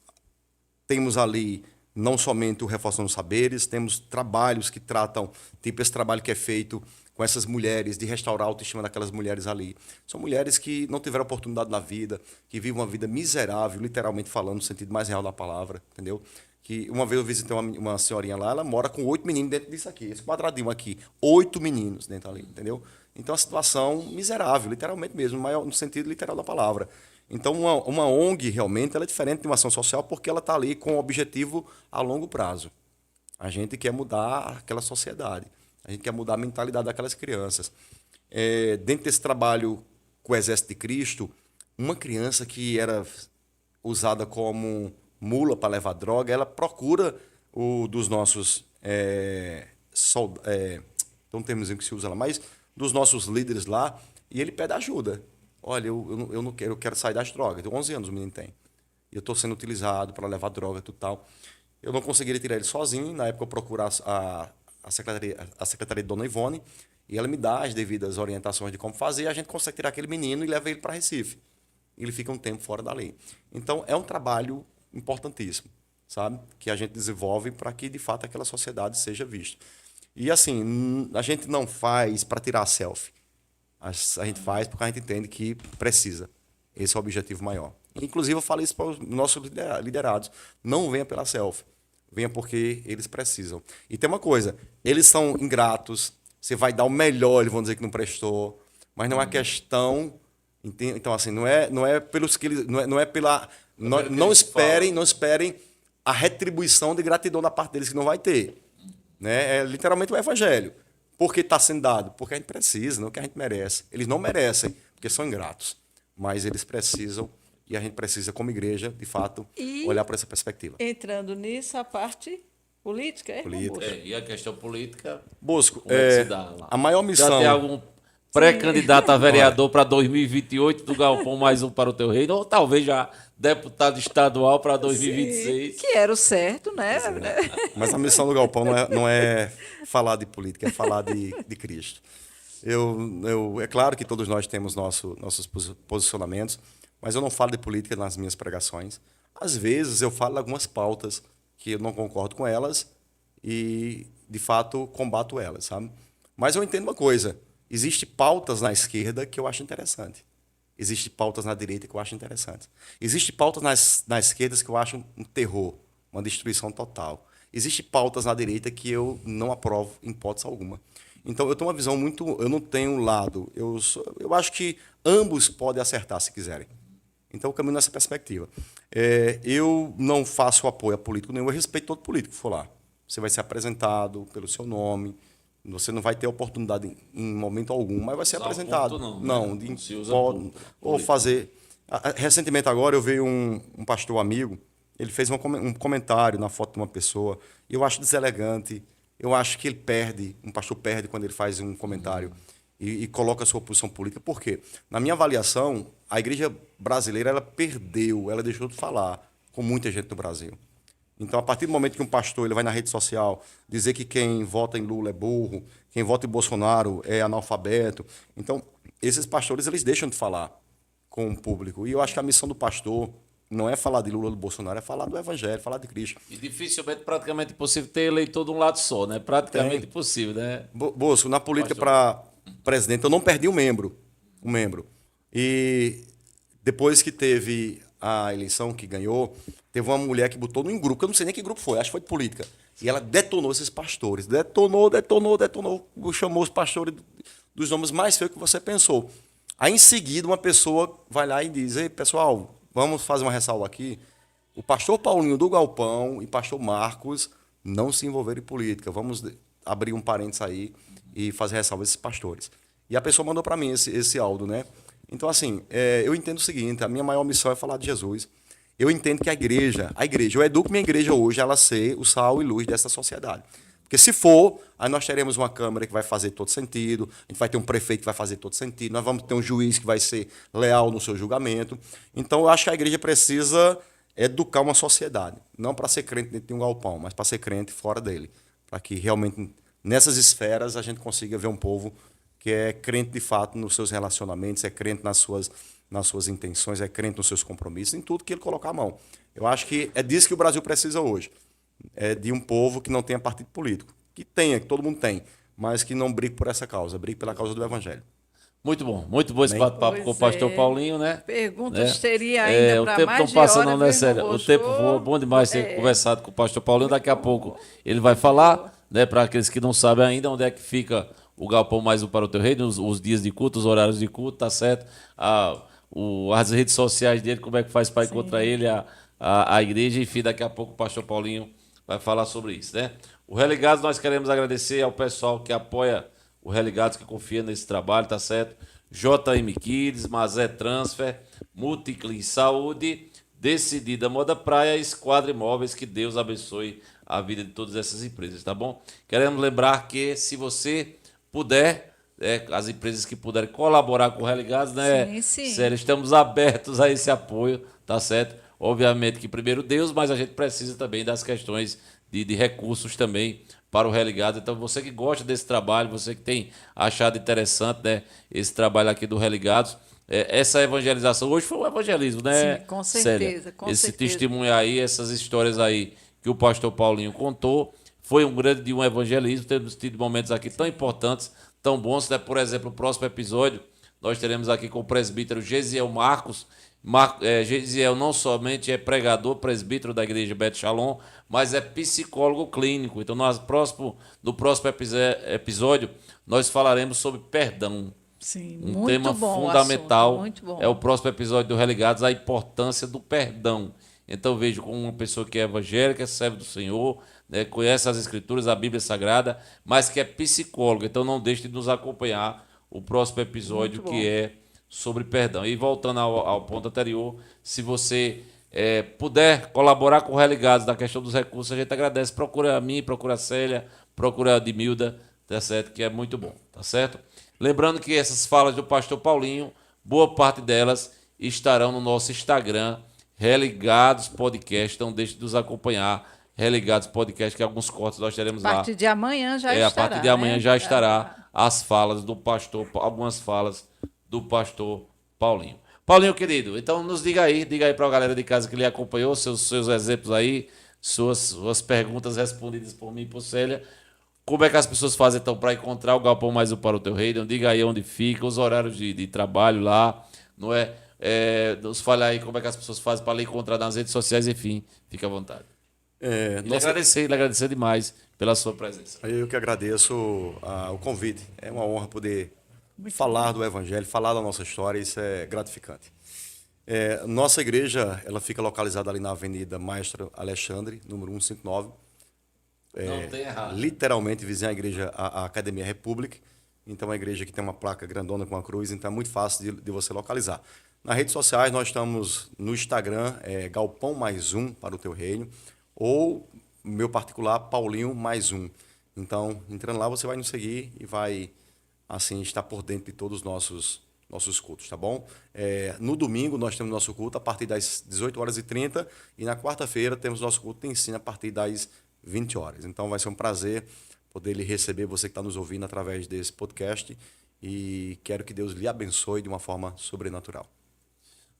temos ali não somente o Reforçando os Saberes, temos trabalhos que tratam, tipo esse trabalho que é feito com essas mulheres, de restaurar a autoestima daquelas mulheres ali. São mulheres que não tiveram oportunidade na vida, que vivem uma vida miserável, literalmente falando, no sentido mais real da palavra, entendeu? Que uma vez eu visitei uma senhorinha lá, ela mora com 8 meninos dentro disso aqui, esse quadradinho aqui, 8 meninos dentro ali, entendeu? Então, é uma situação miserável, literalmente mesmo, no sentido literal da palavra. Então, uma ONG, realmente, ela é diferente de uma ação social porque ela está ali com um objetivo a longo prazo. A gente quer mudar aquela sociedade. A gente quer mudar a mentalidade daquelas crianças. Dentro desse trabalho com o Exército de Cristo, uma criança que era usada como mula para levar droga, ela procura dos nossos... tem um termozinho que se usa lá, mas dos nossos líderes lá, e ele pede ajuda. Olha, eu não quero, eu quero sair das drogas. Tem 11 anos o menino tem. E eu estou sendo utilizado para levar droga e tudo tal. Eu não conseguiria tirar ele sozinho. Na época eu procuro a secretaria de Dona Ivone e ela me dá as devidas orientações de como fazer. A gente consegue tirar aquele menino e levar ele para Recife. Ele fica um tempo fora da lei. Então, é um trabalho importantíssimo, sabe? Que a gente desenvolve para que, de fato, aquela sociedade seja vista. E, assim, a gente não faz para tirar selfie. A gente faz porque a gente entende que precisa. Esse é o objetivo maior. Inclusive, eu falei isso para os nossos liderados. Não venha pela selfie. Venha porque eles precisam. E tem uma coisa. Eles são ingratos. Você vai dar o melhor, eles vão dizer que não prestou. Mas não é questão... Então, assim, não é pelos que eles... Não é pela... Não esperem a retribuição de gratidão da parte deles, que não vai ter. Né? É literalmente o evangelho. Por que está sendo dado? Porque a gente precisa, não que a gente merece. Eles não merecem, porque são ingratos. Mas eles precisam, e a gente precisa, como igreja, de fato, olhar para essa perspectiva. Entrando nisso, a parte política, é? Política. E a questão política, Bosco, como é que se dá lá? a maior missão... Já tem algum pré-candidato a vereador para 2028 do Galpão, mais um para o teu reino, ou talvez já deputado estadual para 2026. Sim, que era o certo, né? Mas a missão do Galpão não é falar de política, é falar de Cristo. É claro que todos nós temos nossos posicionamentos, mas eu não falo de política nas minhas pregações. Às vezes eu falo de algumas pautas que eu não concordo com elas e, de fato, combato elas, sabe? Mas eu entendo uma coisa, existem pautas na esquerda que eu acho interessante. Existem pautas na direita que eu acho interessantes. Existem pautas na esquerda que eu acho um terror, uma destruição total. Existem pautas na direita que eu não aprovo em hipótese alguma. Então, eu tenho uma visão muito... Eu não tenho um lado. Eu acho que ambos podem acertar, se quiserem. Então, eu caminho nessa perspectiva. Eu não faço apoio a político nenhum, eu respeito todo político que for lá. Você vai ser apresentado pelo seu nome, você não vai ter oportunidade em momento algum, mas vai ser apresentado. Não, de, se usa ou fazer... Recentemente agora eu vi um pastor amigo, ele fez um comentário na foto de uma pessoa, e eu acho deselegante, eu acho que um pastor perde quando ele faz um comentário e coloca a sua posição política. Por quê? Na minha avaliação, a igreja brasileira ela deixou de falar com muita gente no Brasil. Então, a partir do momento que um pastor ele vai na rede social dizer que quem vota em Lula é burro, quem vota em Bolsonaro é analfabeto, então, esses pastores eles deixam de falar com o público. E eu acho que a missão do pastor não é falar de Lula ou do Bolsonaro, é falar do Evangelho, falar de Cristo. E dificilmente, praticamente impossível ter eleitor de um lado só, né? Praticamente impossível, né? Bosco, na política para presidente, eu não perdi um membro. E depois que teve a eleição que ganhou, teve uma mulher que botou num grupo, que eu não sei nem que grupo foi, acho que foi de política. E ela detonou esses pastores. Detonou. Chamou os pastores dos nomes mais feios que você pensou. Aí, em seguida, uma pessoa vai lá e diz: ei, pessoal, vamos fazer uma ressalva aqui. O pastor Paulinho do Galpão e pastor Marcos não se envolveram em política. Vamos abrir um parênteses aí e fazer ressalva a esses pastores. E a pessoa mandou para mim esse áudio, né? Então, assim, eu entendo o seguinte, a minha maior missão é falar de Jesus. Eu entendo que a igreja, eu educo minha igreja hoje a ela ser o sal e luz dessa sociedade. Porque se for, aí nós teremos uma Câmara que vai fazer todo sentido, a gente vai ter um prefeito que vai fazer todo sentido, nós vamos ter um juiz que vai ser leal no seu julgamento. Então, eu acho que a igreja precisa educar uma sociedade, não para ser crente dentro de um galpão, mas para ser crente fora dele, para que realmente nessas esferas a gente consiga ver um povo que é crente de fato nos seus relacionamentos, é crente nas suas intenções, é crente nos seus compromissos, em tudo que ele colocar a mão. Eu acho que é disso que o Brasil precisa hoje. de um povo que não tenha partido político. Que tenha, que todo mundo tem, mas que não brigue por essa causa, brigue pela causa do Evangelho. Muito bom esse Amém? bate-papo com o pastor Paulinho, né? Perguntas Né? teria ainda O para tempo mais não de passa hora, não, né, viu, Célia? irmão O tempo Roxô? voa, bom demais ter conversado com o pastor Paulinho. Daqui a pouco ele vai falar, né, para aqueles que não sabem ainda, onde é que fica o Galpão Mais Um para o Teu Reino, os dias de culto, os horários de culto, tá certo? As redes sociais dele, como é que faz para encontrar ele, a igreja, enfim, daqui a pouco o pastor Paulinho vai falar sobre isso, né? O Religados, nós queremos agradecer ao pessoal que apoia o Religados, que confia nesse trabalho, tá certo? JM Kids, Mazé Transfer, Multiclin Saúde, Decidida Moda Praia e Esquadra Imóveis. Que Deus abençoe a vida de todas essas empresas, tá bom? Queremos lembrar que, se você puder, as empresas que puderem colaborar com o Religados, né? Sim, sim. Sério, estamos abertos a esse apoio, tá certo? Obviamente que primeiro Deus, mas a gente precisa também das questões de recursos também para o Religados. Então, você que gosta desse trabalho, você que tem achado interessante, né, esse trabalho aqui do Religados, essa evangelização, hoje foi um evangelismo, né, Sim, com Célia? certeza, com Esse certeza. testemunho aí, essas histórias aí que o pastor Paulinho contou, foi um grande de um evangelismo. Temos tido momentos aqui tão importantes, tão bons, né? Por exemplo, o próximo episódio, nós teremos aqui com o presbítero Gesiel Marcos. Gesiel não somente é pregador, presbítero da igreja Bet Shalom, mas é psicólogo clínico. Então, no próximo episódio, nós falaremos sobre perdão. Sim, Um muito tema bom o fundamental. assunto, muito bom. É o próximo episódio do Religados, a importância do perdão. Então, vejo como uma pessoa que é evangélica, serve do Senhor, né, conhece as Escrituras, a Bíblia Sagrada, mas que é psicólogo. Então, não deixe de nos acompanhar o próximo episódio, Muito bom. que é sobre perdão. E voltando ao ponto anterior, se você puder colaborar com o Religados na questão dos recursos, a gente agradece. Procura a mim, procura a Célia, procura a Edmilda, tá certo? Que é muito bom, tá certo? Lembrando que essas falas do pastor Paulinho, boa parte delas estarão no nosso Instagram, Religados Podcast. Então, deixe de nos acompanhar, Religados Podcast, que alguns cortes nós teremos A lá. partir de amanhã já estará. A partir de amanhã né? já estará as falas do pastor, algumas falas do pastor Paulinho. Paulinho, querido, então nos diga aí para a galera de casa que lhe acompanhou, seus exemplos aí, suas perguntas respondidas por mim e por Célia. Como é que as pessoas fazem então para encontrar o Galpão Mais Um para o Teu Reino? Diga aí onde fica, os horários de trabalho lá, não é? Nos fale aí como é que as pessoas fazem para lhe encontrar nas redes sociais, enfim, fique à vontade. Lhe agradecer demais pela sua presença. Eu que agradeço o convite. É uma honra poder falar do Evangelho, falar da nossa história, isso é gratificante. Nossa igreja, ela fica localizada ali na Avenida Maestro Alexandre, número 159. Não tem errado. Literalmente vizinha à igreja, a Academia Republic. Então, é uma igreja que tem uma placa grandona com uma cruz, então é muito fácil de você localizar. Nas redes sociais, nós estamos no Instagram, Galpão Mais Um para o Teu Reino, ou meu particular, Paulinho Mais Um. Então, entrando lá, você vai nos seguir e vai, assim, estar por dentro de todos os nossos cultos, tá bom? No domingo, nós temos nosso culto a partir das 18h30 e na quarta-feira temos nosso culto de ensino a partir das 20 horas. Então, vai ser um prazer poder lhe receber, você que está nos ouvindo através desse podcast, e quero que Deus lhe abençoe de uma forma sobrenatural.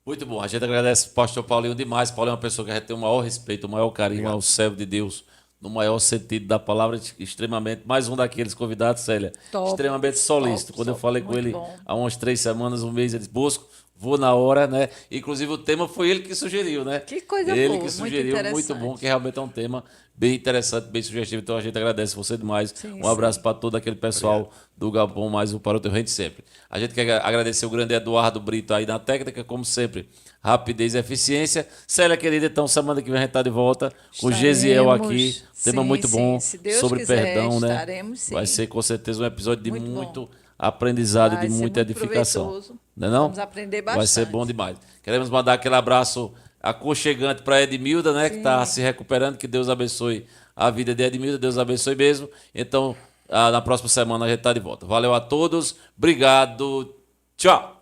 Muito bom. A gente agradece o pastor Paulinho demais. Paulinho é uma pessoa que a gente tem o maior respeito, o maior carinho ao servo de Deus, no maior sentido da palavra, extremamente. Mais um daqueles convidados, Célia, Top, extremamente solícito. Quando eu falei com muito ele bom. há umas 3 semanas, um mês, ele disse: Busco, vou na hora, né? Inclusive o tema foi ele que sugeriu, né? Que coisa ele boa, que muito sugeriu, muito interessante. bom, que realmente é um tema bem interessante, bem sugestivo. Então a gente agradece você demais. Sim, Um abraço sim. para todo aquele pessoal do Galpão Mais Um para o Teu Reino sempre. A gente quer agradecer o grande Eduardo Brito aí na técnica, como sempre, rapidez e eficiência. Célia, querida, então semana que vem a gente está de volta com o Gesiel aqui. Tema Sim, muito sim. bom Se Deus sobre quiser, perdão, né? estaremos, sim. Vai ser com certeza um episódio de Muito bom. muito aprendizado e Vai de ser muita muito edificação. proveitoso. Não é não? Vamos aprender Vai ser bastante. bom demais. Queremos mandar aquele abraço aconchegante para Edmilda, né, que está se recuperando. Que Deus abençoe a vida de Edmilda, Deus abençoe mesmo. Então, na próxima semana a gente está de volta. Valeu a todos, obrigado, tchau.